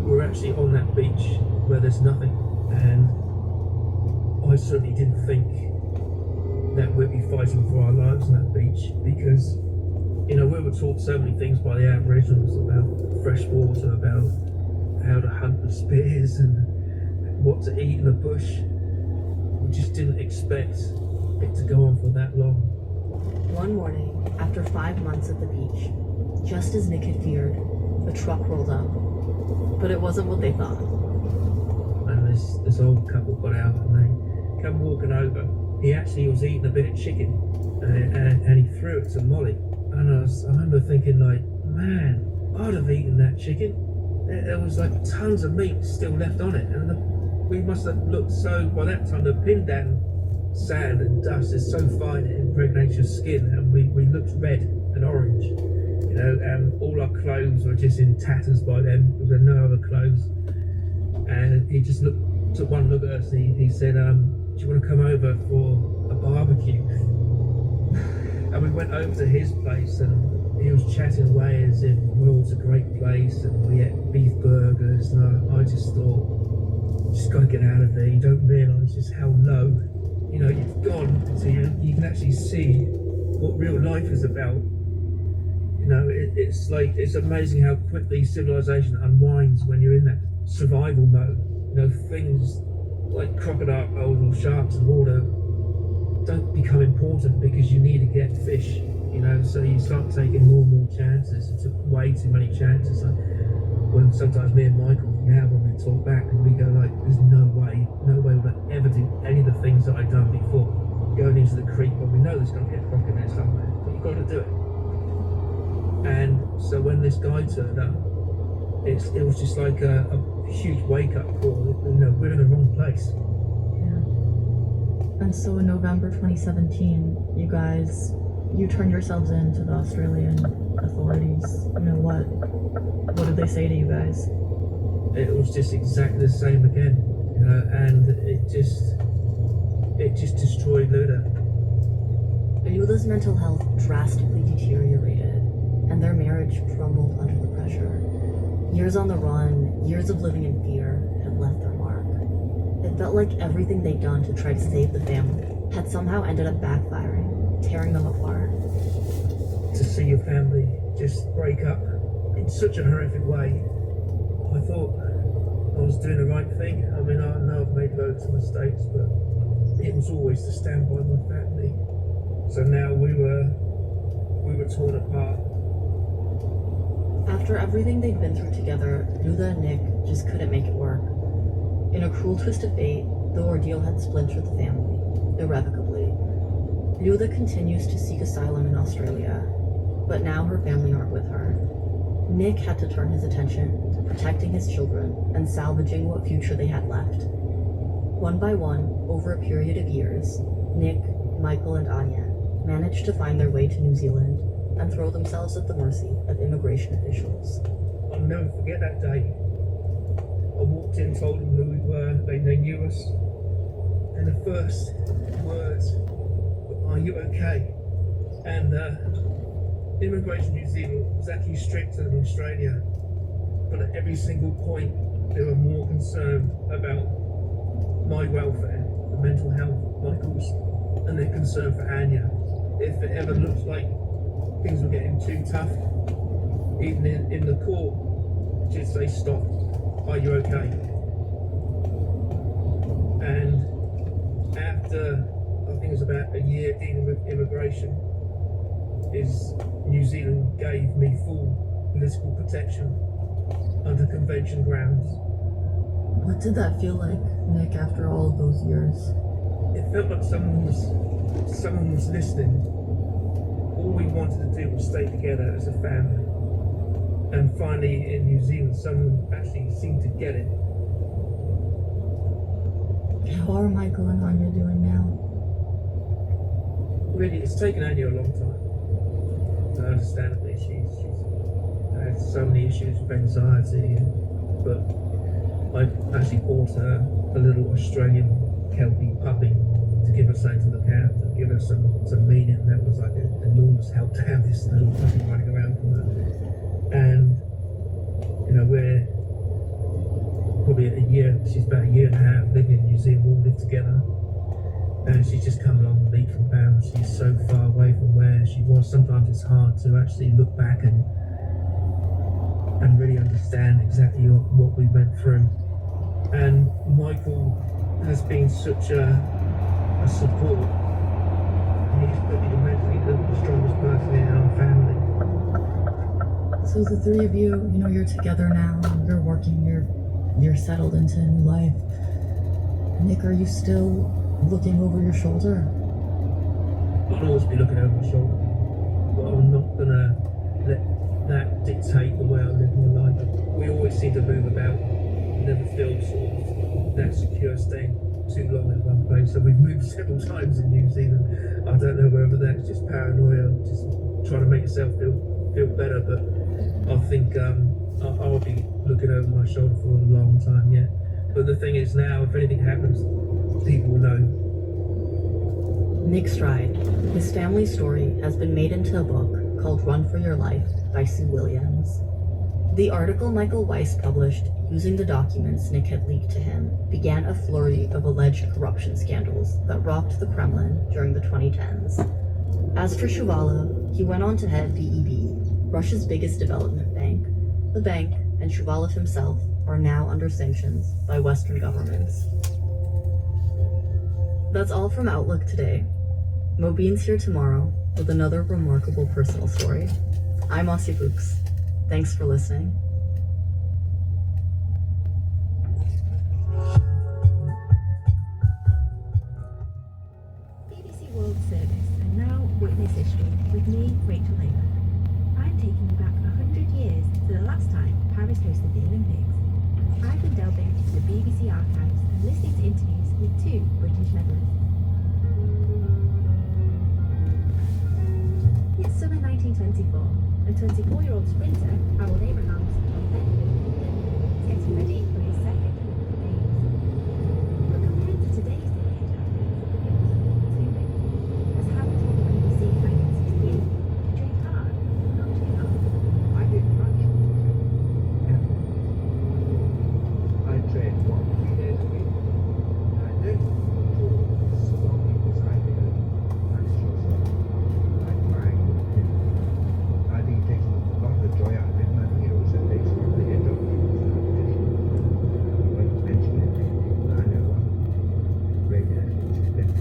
we're actually on that beach where there's nothing, and I certainly didn't think that we'd be fighting for our lives on that beach, because we were taught so many things by the Aboriginals about fresh water, about how to hunt with spears and what to eat in the bush. We just didn't expect it to go on for that long. One morning, after 5 months at the beach, just as Nick had feared, a truck rolled up. But it wasn't what they thought. And this old couple got out, and they come walking over. He actually was eating a bit of chicken, and he threw it to Molly. And I remember thinking, like, man, I'd have eaten that chicken. There was like tons of meat still left on it, and we must have looked so, by that time the pindan sand and dust is so fine it impregnates your skin, and we looked red and orange, and all our clothes were just in tatters by then, because there were no other clothes. And he just took one look at us, and he said, do you want to come over for a barbecue? And we went over to his place, and he was chatting away as if, well, it's a great place, and we ate beef burgers, and I just thought, just got to get out of there. You don't realise just how low, you've gone, so you can actually see what real life is about. It's amazing how quickly civilization unwinds when you're in that survival mode. Things like crocodiles or sharks and water don't become important because you need to get fish, so you start taking more and more chances. It took way too many chances. When sometimes me and Michael now when we talk back and we go like, there's no way would I ever do any of the things that I've done before. Going into the creek when we know there's going to be a croc in there somewhere, but you've got to do it. And so when this guy turned up, it was just like a huge wake-up call. You know, we're in the wrong place. Yeah. And so in November 2017, you turned yourselves in to the Australian authorities. You know, what did they say to you guys? It was just exactly the same again, you know, and it just destroyed Luda. Lula's mental health drastically deteriorated, and their marriage crumbled under the pressure. Years on the run, years of living in fear had left their mark. It felt like everything they'd done to try to save the family had somehow ended up backfiring, tearing them apart. To see your family just break up in such a horrific way, I thought I was doing the right thing. I mean, I know I've made loads of mistakes, but it was always to stand by my family. So now we were torn apart. After everything they'd been through together, Lula and Nick just couldn't make it work. In a cruel twist of fate, the ordeal had splintered the family, irrevocably. Lula continues to seek asylum in Australia, but now her family aren't with her. Nick had to turn his attention to protecting his children and salvaging what future they had left. One by one, over a period of years, Nick, Michael, and Anya managed to find their way to New Zealand and throw themselves at the mercy of immigration officials. I'll never forget that day. I walked in, told them who we were, they knew us, and the first words were, "Are you okay?" And Immigration New Zealand was actually stricter than Australia, but at every single point they were more concerned about my welfare, the mental health, Michael's, and their concern for Anya. If it ever looked like things were getting too tough, even in the court, just say, "Stop, are you okay?" And after, I think it was about a year dealing with immigration, New Zealand gave me full political protection under convention grounds. What did that feel like, Nick, after all of those years? It felt like someone was listening. All we wanted to do was stay together as a family. And finally, in New Zealand, someone actually seemed to get it. How are Michael and Anya doing now? Really, it's taken Anya a long time. Understandably, she's had so many issues with anxiety, but I actually bought her a little Australian Kelpie puppy to give her something to look after, give her some meaning. That was like an enormous help to have this little puppy running around for her. And you know, we're probably she's about a year and a half living in New Zealand. We all live together. And she's just come along leaps and bounds. She's so far away from where she was. Sometimes it's hard to actually look back and really understand exactly what we went through. And Michael has been such a support. He's probably the strongest person in our family. So the three of you, you're together now, you're working, you're settled into a new life. Nick, are you still looking over your shoulder? I'll always be looking over my shoulder, but I'm not gonna let that dictate the way I live my life. We always seem to move about, never feel sort of that secure staying too long in one place. So we've moved several times in New Zealand. I don't know whether that's just paranoia, just trying to make yourself feel better, but I think I'll be looking over my shoulder for a long time yet. But the thing is now, if anything happens, people will know. Nick Stride, his family story has been made into a book called Run for Your Life by Sue Williams. The article Michael Weiss published using the documents Nick had leaked to him began a flurry of alleged corruption scandals that rocked the Kremlin during the 2010s. As for Shuvalov, he went on to head VEB, Russia's biggest development bank. The bank and Shuvalov himself are now under sanctions by Western governments. That's all from Outlook today. Mobine's here tomorrow with another remarkable personal story. I'm Aussie Books. Thanks for listening. World Service and now witness history with me, Rachel Labour. I'm taking you back 100 years to the last time Paris hosted the Olympics. I've been delving into the BBC archives and listening to interviews with two British medalists. It's summer 1924, and 24-year-old sprinter Harold Abrahams from Bedford, England, is getting ready for his second Olympic Games. But compared to today's decade athletes, it wasn't too big. As Harold told the BBC in 1968, he trained hard, but not too hard. I did much. I trained 3 days a week. I then for so long because I did it. I'm sure so. I crying with him. I think it takes a lot of the joy out of it, and I think it also makes me the end of the competition. You won't mention it, but I know one great athlete who's been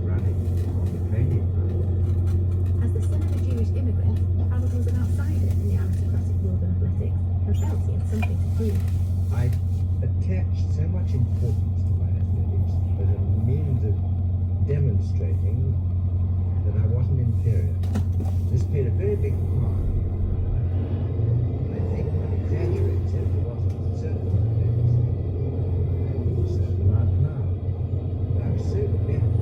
running on the training ground. As the son of a Jewish immigrant, Harold was an outsider in the aristocratic world of athletics and felt he had something to prove. I attached so much importance to my athletics as a means of demonstrating that I wasn't inferior. This played a very big part. I think one exaggerates it, but wasn't certain things. I was certain not now. But I was so bent on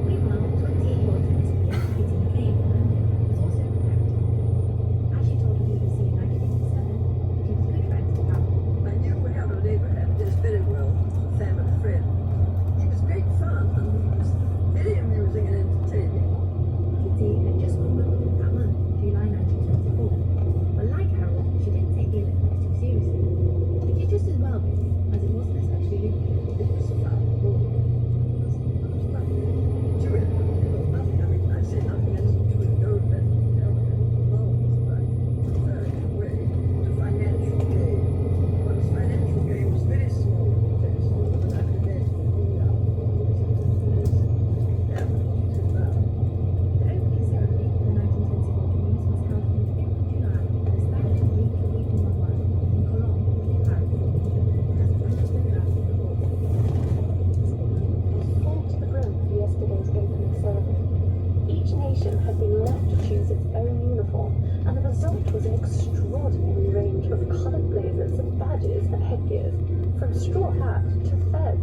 Meanwhile, 28-year-old tennis player Katie McCabe from London was also preparing to compete. As she told the BBC in 1987, she was good friends with Harold. I knew Harold Abraham just very well, family friend. He was great fun and he was very amusing and entertaining. Kitty had just won Wimbledon that month, July 1924. But like Harold, she didn't take the Olympics too seriously. Which is just as well, really, as it wasn't especially lucrative. It was fun. I say nothing else between gold medal and bronze, but referring in a way to financial gain. One's financial gain was very small in tennis, but I could imagine The opening ceremony for the 1924 Games was held on the 5th of July at the Stade Olympique Louis Dumont in Cologne, Paris, as the Manchester crowd reported. Full to the brim for yesterday's opening ceremony. Each nation had been left to choose its own uniform, and the result was an extraordinary range of coloured blazers, badges, and headgears, from straw hat to fez.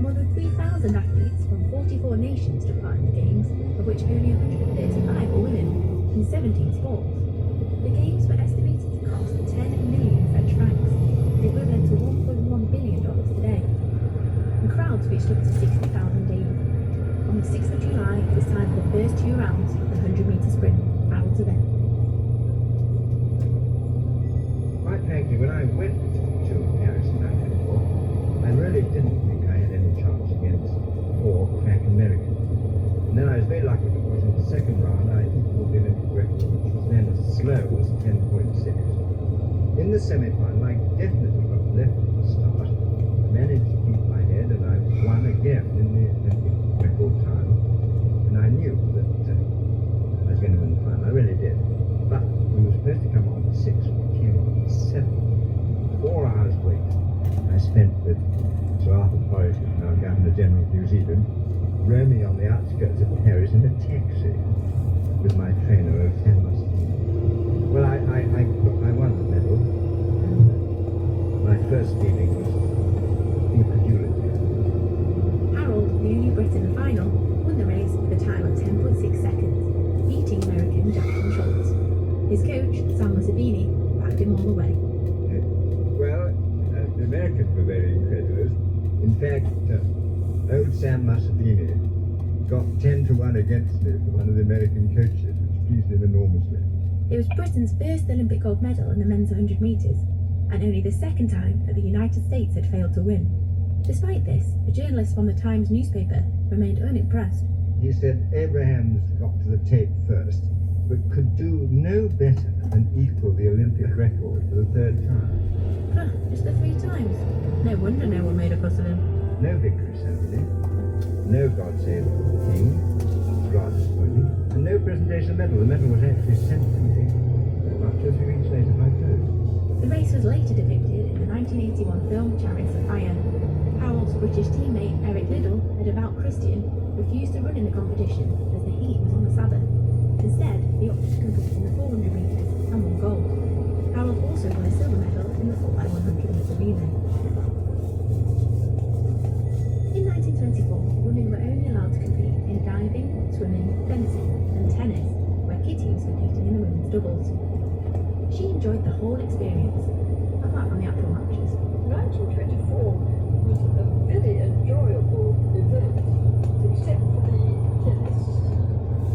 More than 3,000 athletes from 44 nations took part in the Games, of which only 135 were women, in 17 sports. The Games were estimated to cost 10 million French francs, the equivalent to $1.1 billion today. And crowds reached up to 60,000 daily. On the 6th of July, it was time for the first 2 rounds of the 100-metre sprint, Harold's event. Quite frankly, when I went to Paris in 1994, I really didn't think I had any chance against 4 crack Americans. And then I was very lucky because in the second round I equaled the Olympic record, which was then as slow as 10.6. In the semi-final, I definitely got left at the start. I managed to keep my head and I won again in the Olympic record time. And I knew that I was going to win the final. I really did. But we were supposed to come on at 6. We came on at 7. 4 hours wait I spent with Sir Arthur Forrest, now Governor General of New Zealand, roaming on the outskirts of Paris in a taxi with my trainer, Sam Mustang. Well, I won the medal, and my first feeling was incredulity. Harold, the only Brit in the final, won the race with a time of 10.6 seconds, beating American Jackson Schultz. His coach, Sam Musabini, backed him all the way. Well, the Americans were very incredulous. In fact, old Sam Musabini got 10-1 against me for one of the American coaches, which pleased him enormously. It was Britain's first Olympic gold medal in the men's 100 metres, and only the second time that the United States had failed to win. Despite this, a journalist from the Times newspaper remained unimpressed. He said Abrahams got to the tape first, but could do no better than equal the Olympic record for the 3rd time. Huh, just the 3 times. No wonder no one made a fuss of him. No victory ceremony, no God Save the King, rather disappointing, and no presentation of medal. The medal was actually sent to me about 2 or 3 weeks later. later by post. The race was later depicted in the 1981 film Chariots of Fire. Harold's British teammate Eric Liddell, a devout Christian, refused to run in the competition as the heat was on the Sabbath. Instead, he opted to compete in the 400 metres and won gold. Harold also won a silver medal in the 4x100 metre relay. In 1924, women were only allowed to compete in diving, swimming, fencing and tennis, where Kitty was competing in the women's doubles. She enjoyed the whole experience, apart from the actual matches. 1924 was a very enjoyable event, except for the tennis,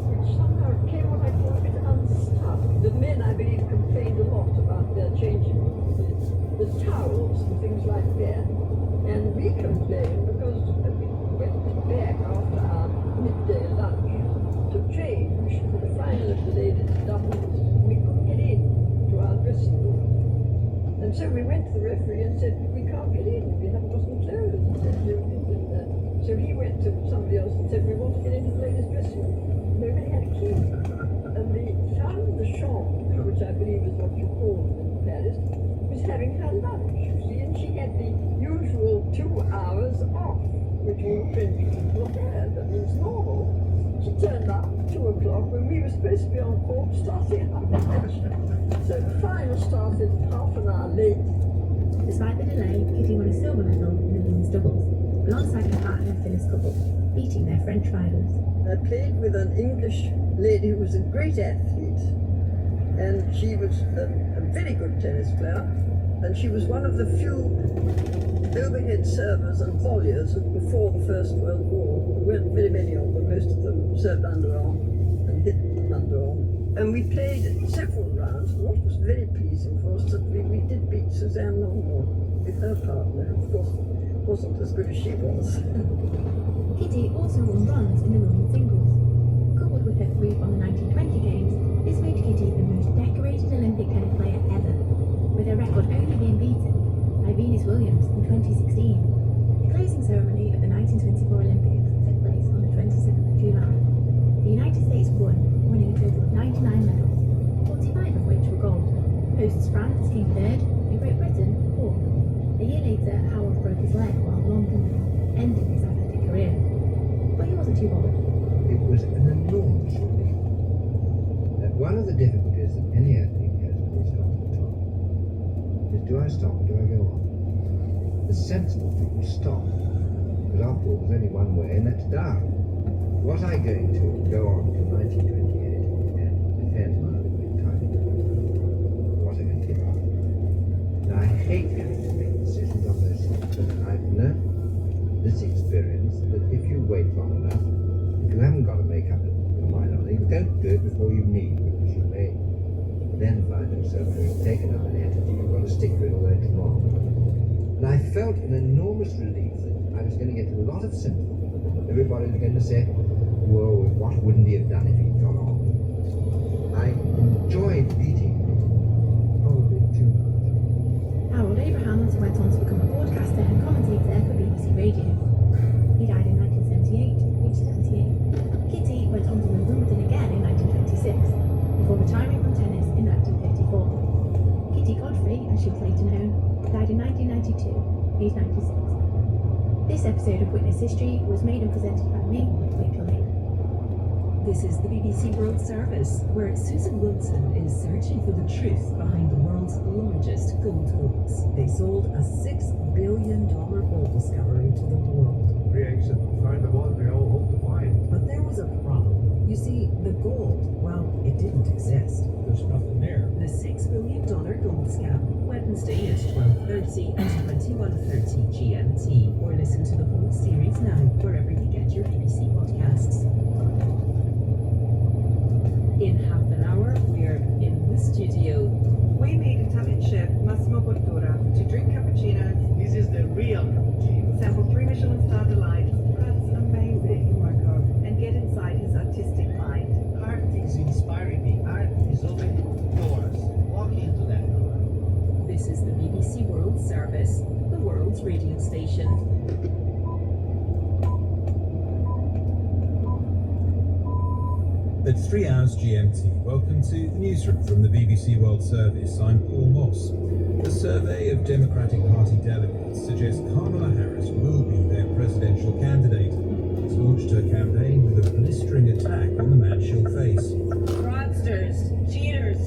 which somehow came what I call a bit unstuck. The men, I believe, complained a lot about their changing rooms, the towels and things like that. And we complained because we went back after our midday lunch to change for the final of the ladies' doubles. We couldn't get in to our dressing room. And so we went to the referee and said, we can't get in, we haven't got some clothes. So he went to somebody else and said, we want to get into the ladies' dressing room. Nobody had a key. And the femme de chambre, which I believe is what you call in Paris, was having her lunch, you see, and she had the usual 2 hours off, which all French people have. That means normal. She turned up at 2 o'clock when we were supposed to be on court starting our match. So the final started half an hour late. Despite the delay, Kitty won a silver medal in the women's doubles, alongside her partner Phyllis Couple, beating their French rivals. I played with an English lady who was a great athlete, and she was a very good tennis player, and she was one of the few overhead servers and volleys before the First World War. There weren't very many of them, most of them served underarm and hit underarm. And we played several rounds. What was very pleasing for us that we did beat Suzanne Longmore with her partner, who of course wasn't as good as she was. Kitty also won bronze in the women's singles. Coupled with her freak on the 1920 Games, this made Kitty the most decorated Olympic tennis player ever, with her record only being beaten by Venus Williams in 2016. The closing ceremony of the 1924 Olympics took place on the 27th of July. The United States won, winning a total of 99 medals, 45 of which were gold. Hosts France came third and Great Britain fourth. A year later, Howard broke his leg while long-jumping, ending his athletic career. But he wasn't too bothered. It was an enormous relief. One of the difficulties that any athlete has when he's got to the top is, do I stop or do I go on? The sensible people stop, because after all, there's only one way, and that's down. Was I going to go on till 1928 and defend my Olympic title? Or was I going to give up? Now, I hate having to make decisions on those things, but I've learned this experience that if you wait long enough, if you haven't got to make up your mind on it, don't do it before you need, because you may then find yourself having taken up an entity you've got to stick to it although it's wrong. And I felt an enormous relief that I was going to get a lot of sympathy. Everybody was going to say, whoa, what wouldn't he have done if he'd gone on? I enjoyed beating him, probably too much. Harold Abrahams went on to become a broadcaster and commentator for BBC Radio. He died in 1978, aged 78. Kitty went on to win Wimbledon again in 1926, before retiring from tennis in 1934. Kitty Godfrey, as she was later known, died in 1992, aged 96. This episode of Witness History was made and presented by me, Rachel Lane. This is the BBC World Service, where Susan Wilson is searching for the truth behind the world's largest gold hoax. They sold a $6 billion gold discovery to the world. Creation, find the one we all hope to find. But there was a problem. You see, the gold, well, it didn't exist. There's nothing there. The $6 billion gold scam, Wednesday at 12:30 and 21:30 GMT. Or listen to the whole series now, wherever you get your BBC podcasts. In half an hour, we're in the studio. We made Italian chef Massimo Bottura to drink cappuccinos. This is the real cappuccino. Sample 3 Michelin-star delights. That's amazing, Marco. And get inside his artistic mind. Art is inspiring me. Art is opening doors. Walk into that door. This is the BBC World Service, the world's radio station. The It's 3 hours GMT. Welcome to the newsroom from the BBC World Service. I'm Paul Moss. A survey of Democratic Party delegates suggests Kamala Harris will be their presidential candidate. She's launched her campaign with a blistering attack on the man she'll face. Fraudsters, cheaters,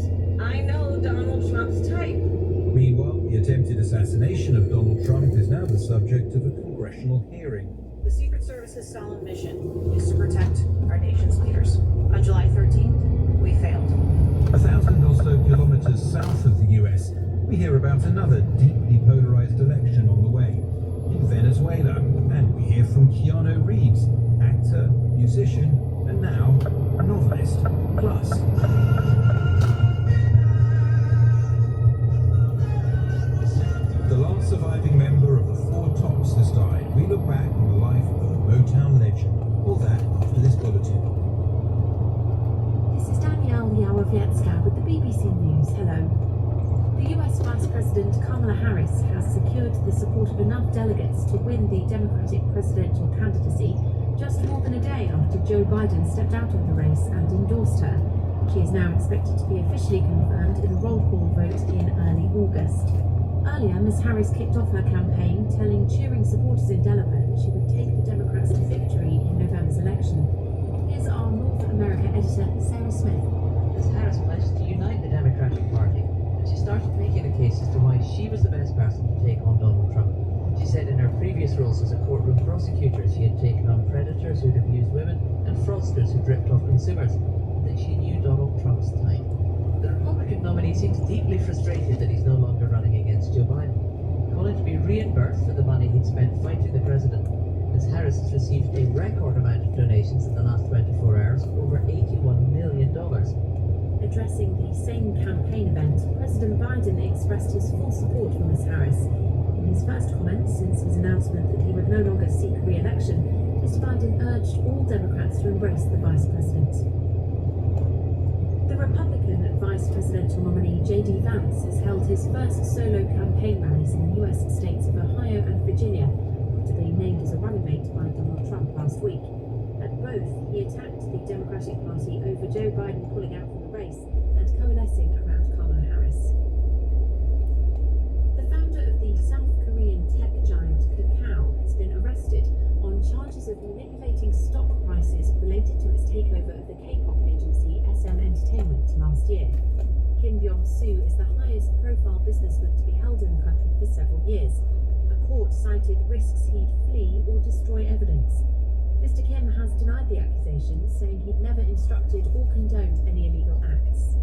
I know Donald Trump's type. Meanwhile, the attempted assassination of Donald Trump is now the subject of a congressional hearing. The Secret Service's solemn mission is to protect our nation's leaders. On July 13th, we failed. 1,000 or so kilometers south of the US, we hear about another deeply polarized election on the way. In Venezuela, and we hear from Keanu Reeves, actor, musician, and now novelist. Plus, the last surviving member of the Four Tops has died. We look back on the life of a Motown legend. All that after this bulletin. This is Danielle Yawowiecka with the BBC News. Hello. The US Vice President Kamala Harris has secured the support of enough delegates to win the Democratic presidential candidacy just more than a day after Joe Biden stepped out of the race and endorsed her. She is now expected to be officially confirmed in a roll call vote in early August. Earlier, Ms. Harris kicked off her campaign, telling cheering supporters in Delaware that she would take the Democrats to victory in November's election. Here's our North America editor, Sarah Smith. Ms. Harris pledged to unite the Democratic Party, and she started making a case as to why she was the best person to take on Donald Trump. She said in her previous roles as a courtroom prosecutor, she had taken on predators who'd abused women and fraudsters who ripped off consumers, and that she knew Donald Trump's type. The Republican nominee seems deeply frustrated that he's no longer running against Joe Biden, calling to be reimbursed for the money he'd spent fighting the president. Ms. Harris has received a record amount of donations in the last 24 hours, over $81 million. Addressing the same campaign event, President Biden expressed his full support for Ms. Harris. In his first comments since his announcement that he would no longer seek re-election, Mr. Biden urged all Democrats to embrace the vice president. The Republican vice presidential nominee J.D. Vance has held his first solo campaign rallies in the US states of Ohio and Virginia after being named as a running mate by Donald Trump last week. At both, he attacked the Democratic Party over Joe Biden pulling out from the race and coalescing around Kamala Harris. The founder of the South Korean tech giant Kakao has been arrested on charges of manipulating stock prices related to its takeover of the K-pop agency SM Entertainment last year. Kim Byung-soo is the highest profile businessman to be held in the country for several years. A court cited risks he'd flee or destroy evidence. Mr. Kim has denied the accusations, saying he'd never instructed or condoned any illegal acts.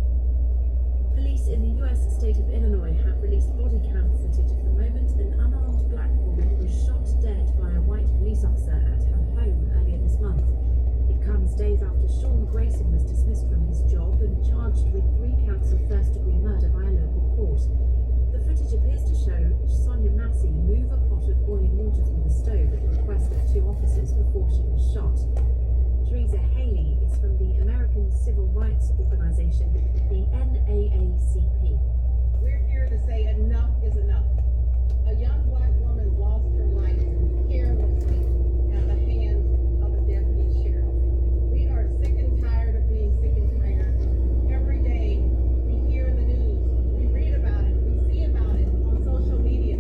Police in the US state of Illinois have released body cam footage of the moment an unarmed black woman was shot dead by a white police officer at her home earlier this month. It comes days after Sean Grayson was dismissed from his job and charged with 3 counts of first-degree murder by a local court. The footage appears to show Sonia Massey move a pot of boiling water from the stove at the request of 2 officers before she was shot. Teresa Haley is from the American Civil Rights Organization, the NAACP. We're here to say enough is enough. A young black woman lost her life carelessly at the hands of a deputy sheriff. We are sick and tired of being sick and tired. Every day we hear in the news, we read about it, we see about it on social media.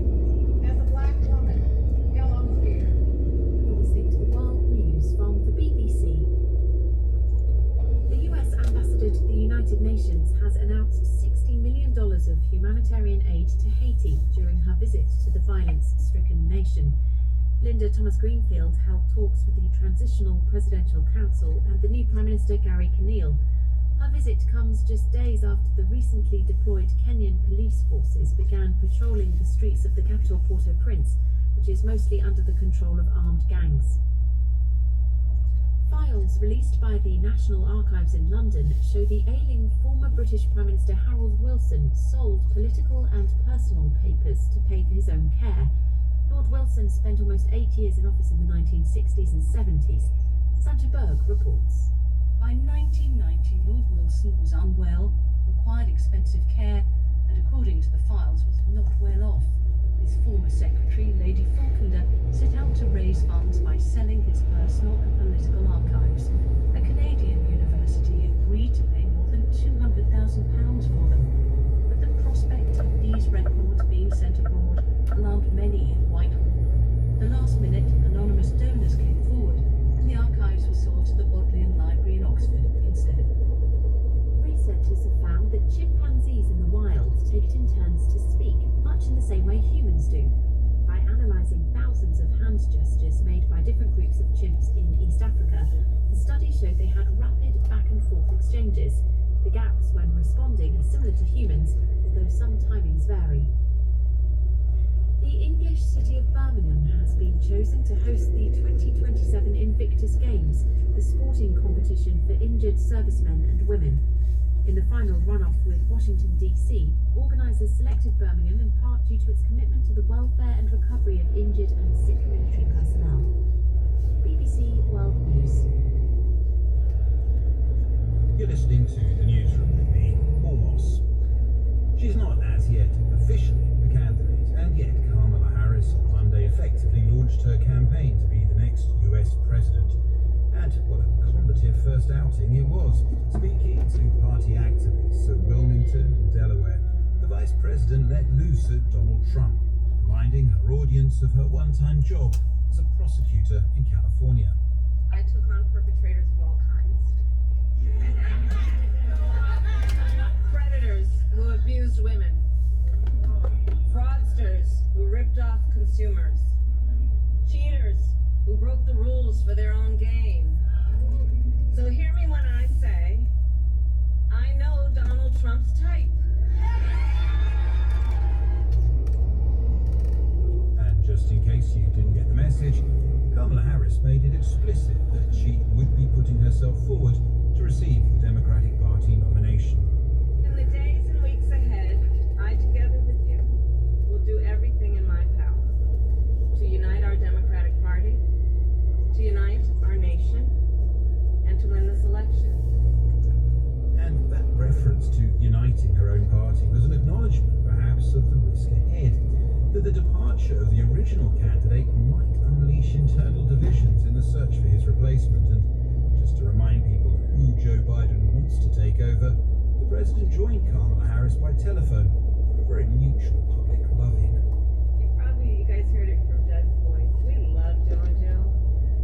As a black woman, hell, I'm scared. You're listening to the World News from the BBC. The US ambassador to the United Nations has announced $60 million of humanitarian aid to Haiti during her visit to the violence-stricken nation. Linda Thomas-Greenfield held talks with the Transitional Presidential Council and the new Prime Minister Gary Conille. Her visit comes just days after the recently deployed Kenyan police forces began patrolling the streets of the capital Port-au-Prince, which is mostly under the control of armed gangs. Files released by the National Archives in London show the ailing former British Prime Minister Harold Wilson sold political and personal papers to pay for his own care. Lord Wilson spent almost 8 years in office in the 1960s and 70s. Sandra Berg reports. By 1990, Lord Wilson was unwell, required expensive care, and according to the files, was not well off. His former secretary, Lady Falkender, set out to raise funds by selling his personal and political archives. A Canadian university in gestures made by different groups of chimps in East Africa, the study showed they had rapid back-and-forth exchanges. The gaps when responding are similar to humans, although some timings vary. The English city of Birmingham has been chosen to host the 2027 Invictus Games, the sporting competition for injured servicemen and women. In the final runoff with Washington, D.C., organisers selected Birmingham in part due to its commitment to the welfare and recovery of injured and sick military personnel. BBC World News. You're listening to the newsroom with me, Paul Moss. She's not as yet officially the candidate, and yet Kamala Harris on Monday effectively launched her campaign to be the next US president. And what a combative first outing it was. Speaking to party activists at Wilmington and Delaware, the vice president let loose at Donald Trump, reminding her audience of her one-time job as a prosecutor in California. I took on perpetrators of all kinds. Predators who abused women. Fraudsters who ripped off consumers. Cheaters who broke the rules for their own gain. So hear me when I say, I know Donald Trump's type. And just in case you didn't get the message, Kamala Harris made it explicit that she would be putting herself forward to receive the Democratic Party nomination. In the days and weeks ahead, I, together with you, will do everything in my power to unite our Democratic Party, to unite our nation, and to win this election. And that reference to uniting her own party was an acknowledgement, perhaps, of the risk ahead, that the departure of the original candidate might unleash internal divisions in the search for his replacement. And just to remind people who Joe Biden wants to take over, the president joined Kamala Harris by telephone for a very mutual public love-in. You guys heard it from Doug's voice. We love Joe and Jill.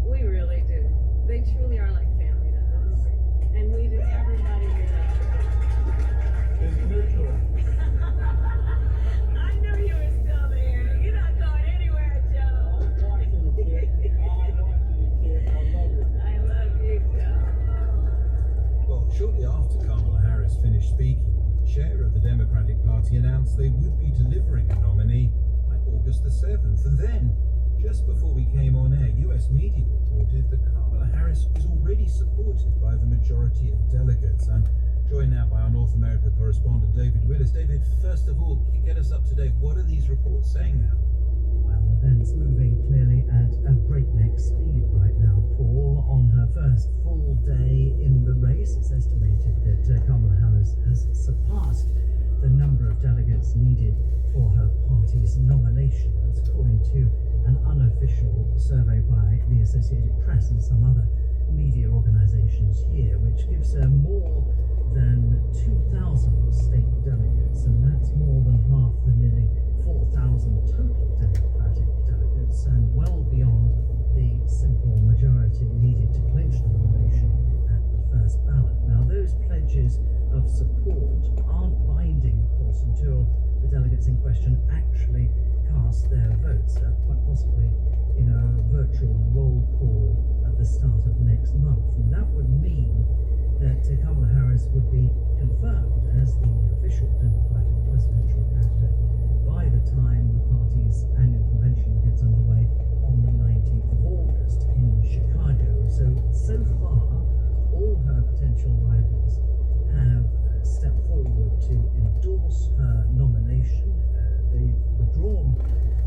We really do. They truly are like family to us. And we do everybody here. It's mutual. I knew you were still there. You're not going anywhere, Joe. I love you, Joe. Well, shortly after Kamala Harris finished speaking, the chair of the Democratic Party announced they would be delivering a nominee by August the 7th. And then, just before we came on air, US media reported that Kamala Harris is already supported by the majority of delegates. I'm joined now by our North America correspondent, David Willis. David, first of all, can you get us up to date? What are these reports saying now? Well, events moving clearly at a breakneck speed right now, Paul. On her first full day in the race, it's estimated that Kamala Harris has surpassed the number of delegates needed for her party's nomination. That's according to an unofficial survey by the Associated Press and some other media organizations here, which gives her more than 2,000 state delegates, and that's more than half the nearly 4,000 total Democratic delegates, and well beyond the simple majority needed to clinch the nomination at the first ballot. Now, those pledges of support aren't binding, of course, until the delegates in question actually cast their votes, quite possibly in a virtual roll call at the start of next month. And that would mean that Kamala Harris would be confirmed as the official Democratic presidential candidate by the time the party's annual convention gets underway on the 19th of August in Chicago. So far, all her potential rivals have stepped forward to endorse her nomination. They've withdrawn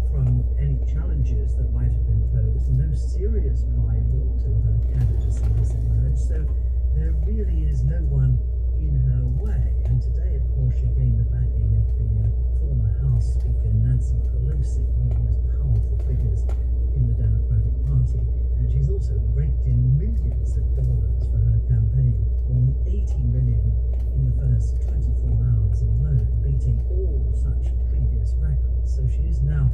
from any challenges that might have been posed. No serious rival to her candidacy has emerged. So there really is no one in her way. And today, of course, she gained the backing of the former House Speaker Nancy Pelosi, one of the most powerful figures in the Democratic Party. And she's also raked in millions of dollars for her campaign, more than $80 million in the first 24 hours alone, beating all such previous records. So she is now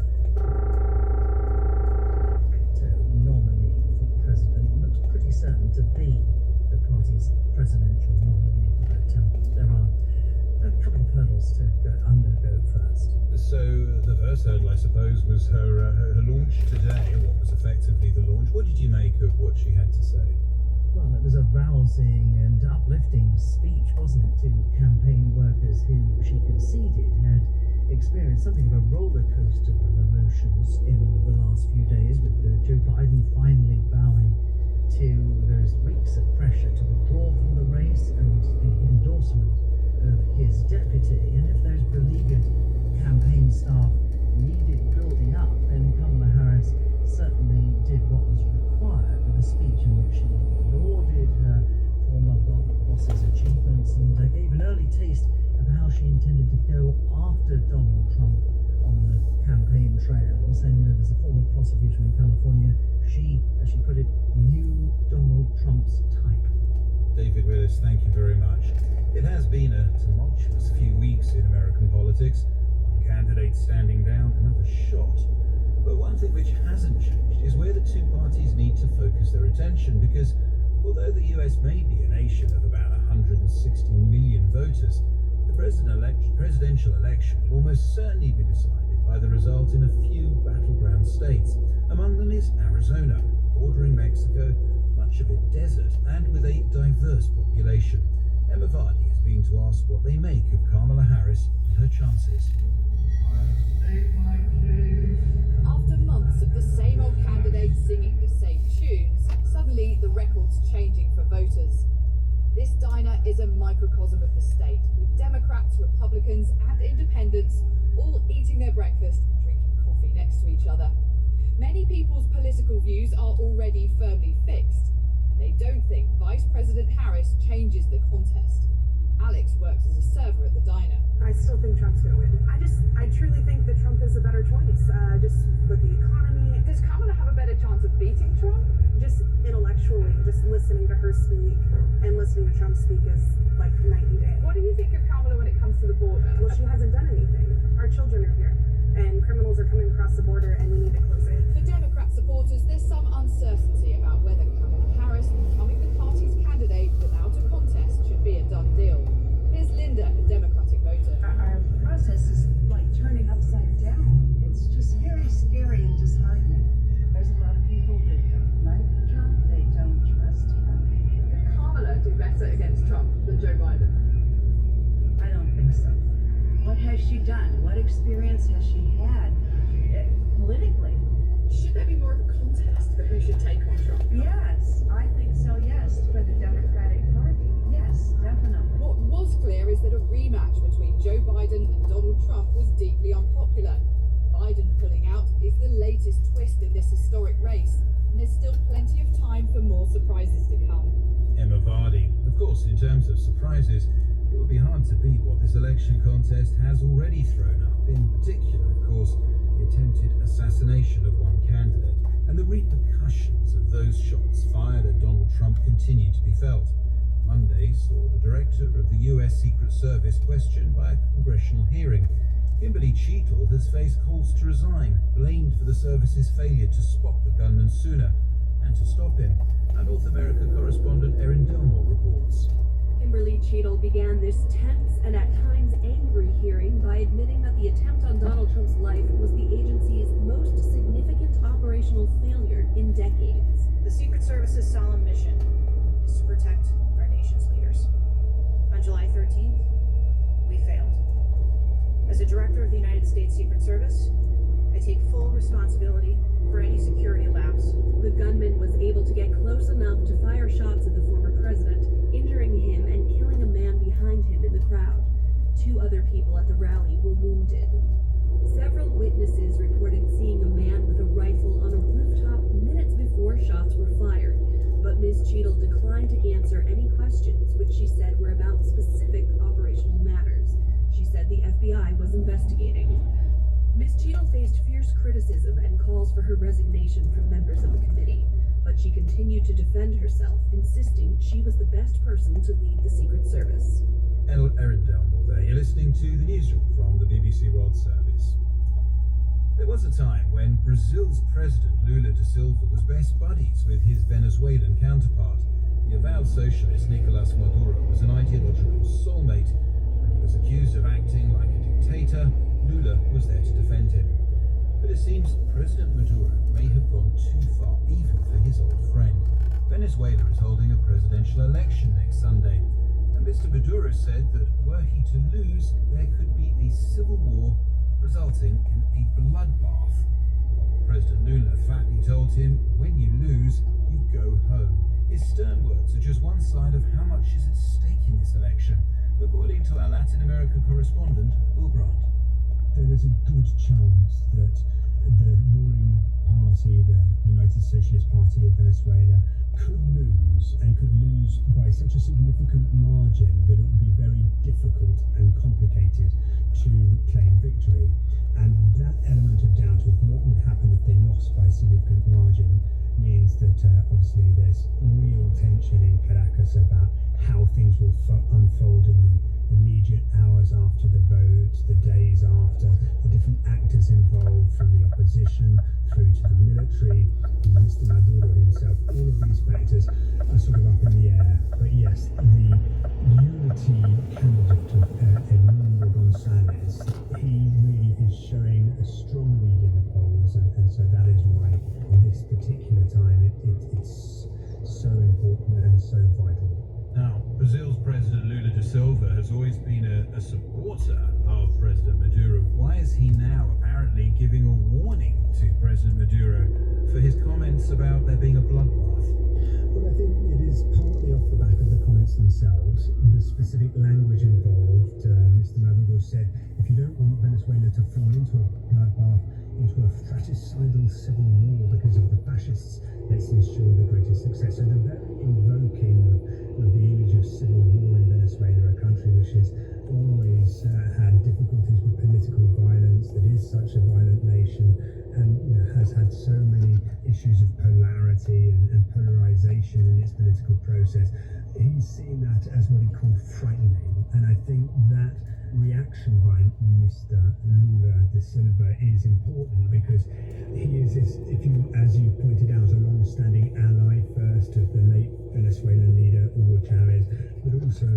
nominee for president. Looks pretty certain to be the party's presidential nominee, but there are a couple of hurdles to undergo first. So the first hurdle, I suppose, was her launch today, what was effectively What did you make of what she had to say? Well, it was a rousing and uplifting speech, wasn't it, to campaign workers who she conceded had experienced something of a roller coaster of emotions in the last few days, with Joe Biden finally bowing to those weeks of pressure to withdraw from the race and the endorsement of his deputy. And if those beleaguered campaign staff needed building up, then Kamala Harris certainly did what was required with a speech in which she lauded her former boss's achievements and gave an early taste of how she intended to go after Donald Trump on the campaign trail, saying that as a former prosecutor in California, she, as she put it, knew Donald Trump's type. David Willis, thank you very much. It has been a tumultuous few weeks in American politics. One candidate standing down, another shot. But one thing which hasn't changed is where the two parties need to focus their attention, because although the US may be a nation of about 160 million voters, the presidential election will almost certainly be decided by the result in a few battleground states. Among them is Arizona, bordering Mexico, much of it desert, and with a diverse population. Emma Vardy has been to ask what they make of Kamala Harris and her chances. After months of the same old candidates singing the same tunes, suddenly the record's changing for voters. This diner is a microcosm of the state, with Democrats, Republicans, and independents all eating their breakfast and drinking coffee next to each other. Many people's political views are already firmly fixed, and they don't think Vice President Harris changes the contest. Alex works as a server at the diner. I still think Trump's gonna win. I truly think that Trump is a better choice, just with the economy. Does Kamala have a better chance of beating Trump? Just intellectually, just listening to her speak and listening to Trump speak is like night and day. What do you think of Kamala when it comes to the border? Well, she hasn't done anything. Our children are here, and criminals are coming across the border, and we need to close it. For Democrat supporters, there's some uncertainty about whether Kamala Harris becoming the party's candidate without a contest should be a done deal. Here's Linda, a Democratic voter. Our process is like turning upside down. It's just very scary and disheartening. There's a lot of people that don't like Trump. They don't trust him. Could Kamala do better against Trump than Joe Biden? I don't think so. What has she done? What experience has she had politically? Should there be more of a contest for who should take on Trump? Yes, I think so, yes, for the Democratic Party. Yes, definitely. What was clear is that a rematch between Joe Biden and Donald Trump was deeply unpopular. Biden pulling out is the latest twist in this historic race, and there's still plenty of time for more surprises to come. Emma Vardy. Of course, in terms of surprises, it would be hard to beat what this election contest has already thrown up. In particular, of course, the attempted assassination of one candidate, and the repercussions of those shots fired at Donald Trump continue to be felt. Monday saw the director of the US Secret Service questioned by a congressional hearing. Kimberly Cheadle has faced calls to resign, blamed for the service's failure to spot the gunman sooner and to stop him. Our North America correspondent Erin Delmore reports. Kimberly Cheadle began this tense and at times angry hearing by admitting that the attempt on Donald Trump's life was the agency's most significant operational failure in decades. The Secret Service's solemn mission is to protect our nation's leaders. On July 13th, we failed. As a director of the United States Secret Service, I take full responsibility for any security lapse. The gunman was able to get close enough to fire shots at the former president, injuring him and killing a man behind him in the crowd. 2 other people at the rally were wounded. Several witnesses reported seeing a man with a rifle on a rooftop minutes before shots were fired, but Ms. Cheadle declined to answer any questions which she said were about specific operational matters. She said the FBI was investigating. Ms. Cheadle faced fierce criticism and calls for her resignation from members of the committee, but she continued to defend herself, insisting she was the best person to lead the Secret Service. Erin Delmore there. You're listening to the newsroom from the BBC World Service. There was a time when Brazil's President Lula da Silva was best buddies with his Venezuelan counterpart. The avowed socialist Nicolas Maduro was an ideological soulmate. When he was accused of acting like a dictator, Lula was there to defend him. But it seems President Maduro may have gone too far, even for his Venezuela is holding a presidential election next Sunday, and Mr. Maduro said that were he to lose, there could be a civil war resulting in a bloodbath. President Lula flatly told him, when you lose, you go home. His stern words are just one side of how much is at stake in this election, according to our Latin America correspondent, Will Grant. There is a good chance that the ruling party, the United Socialist Party of Venezuela, could lose, and could lose by such a significant margin that it would be very difficult and complicated to claim victory. And that element of doubt of what would happen if they lost by a significant margin means that obviously there's real tension in Caracas about how things will unfold in the immediate hours after the vote, the days after, the different actors involved, from the opposition through to the military, Mr. Maduro himself. All of these factors are sort of up in the air. But yes, the unity candidate of Edmundo Gonzalez, he really is showing a strong lead in the polls, and so that is why this particular time it's so important and so vital. Now, Brazil's President Lula da Silva has always been a supporter of President Maduro. Why is he now apparently giving a warning to President Maduro for his comments about there being a bloodbath? Well, I think it is partly off the back of the comments themselves, the specific language involved. Mr. Maduro said, if you don't want Venezuela to fall into a bloodbath, into a fratricidal civil war because of the fascists, let's ensure the greatest success. So the very invoking of the image of civil war in Venezuela, a country which has always had difficulties with political violence, that is such a violent nation, and has had so many issues of polarity and polarization in its political process. He's seen that as what he called frightening, and I think that reaction by Mr. Lula da Silva is important because he is, as you pointed out, a long-standing ally first of the late Venezuelan leader Hugo Chavez, but also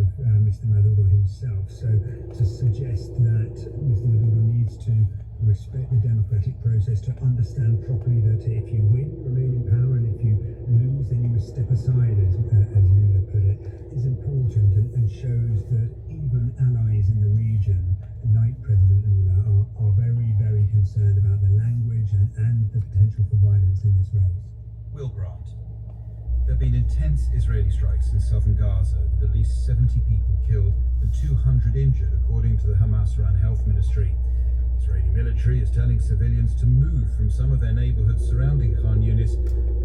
Mr. Maduro himself. So to suggest that Mr. Maduro needs to respect the democratic process, to understand properly that if you win, remain in power, and if you lose, then you must step aside, as Lula put it, is important and shows that even allies in the region, like President Lula, are very, very concerned about the language and the potential for violence in this race. Will Grant. There have been intense Israeli strikes in southern Gaza, with at least 70 people killed and 200 injured, according to the Hamas-run health ministry. The Israeli military is telling civilians to move from some of their neighborhoods surrounding Khan Yunis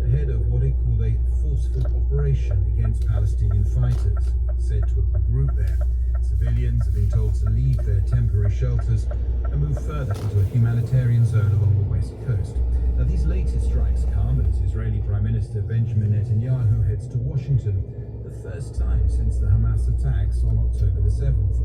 ahead of what it called a forceful operation against Palestinian fighters, said to have regrouped there. Civilians are being told to leave their temporary shelters and move further into a humanitarian zone along the west coast. Now, these latest strikes come as Israeli Prime Minister Benjamin Netanyahu heads to Washington, the first time since the Hamas attacks on October the 7th.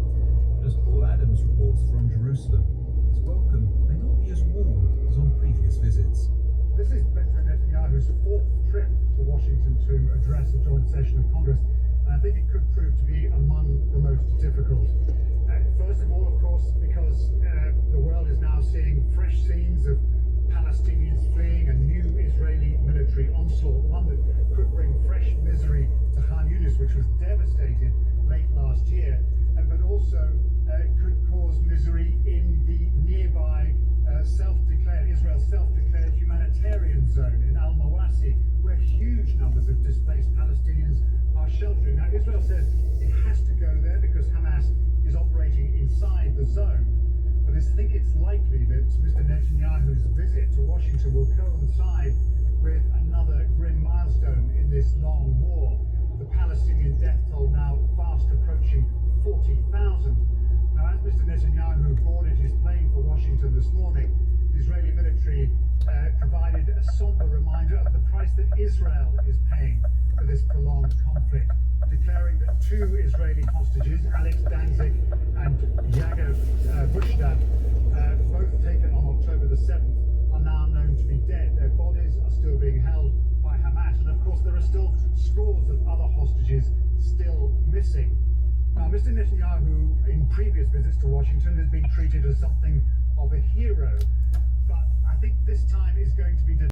But as Paul Adams reports from Jerusalem, his welcome may not be as warm as on previous visits. This is Benjamin Netanyahu's fourth trip to Washington to address a joint session of Congress, and I think it could prove to be among the most difficult. First of all, of course, because the world is now seeing fresh scenes of Palestinians fleeing a new Israeli military onslaught, one that could bring fresh misery to Khan Yunis, which was devastated late last year, but also could cause misery in the nearby Israel's self-declared humanitarian zone in Al-Mawasi, where huge numbers of displaced Palestinians are sheltering. Now, Israel says it has to go there because Hamas is operating inside the zone. But I think it's likely that Mr. Netanyahu's visit to Washington will coincide with another grim milestone in this long war. The Palestinian death toll now fast approaching 40,000. Now, as Mr. Netanyahu boarded his plane for Washington this morning, the Israeli military provided a somber reminder of the price that Israel is paying for this prolonged conflict, declaring that two Israeli hostages, Alex Danzig and Yago Bushdad, both taken on October the 7th, are now known to be dead. Their bodies are still being held by Hamas, and of course there are still scores of other hostages still missing. Now, Mr. Netanyahu, in previous visits to Washington, has been treated as something of a hero, but I think this time is going to be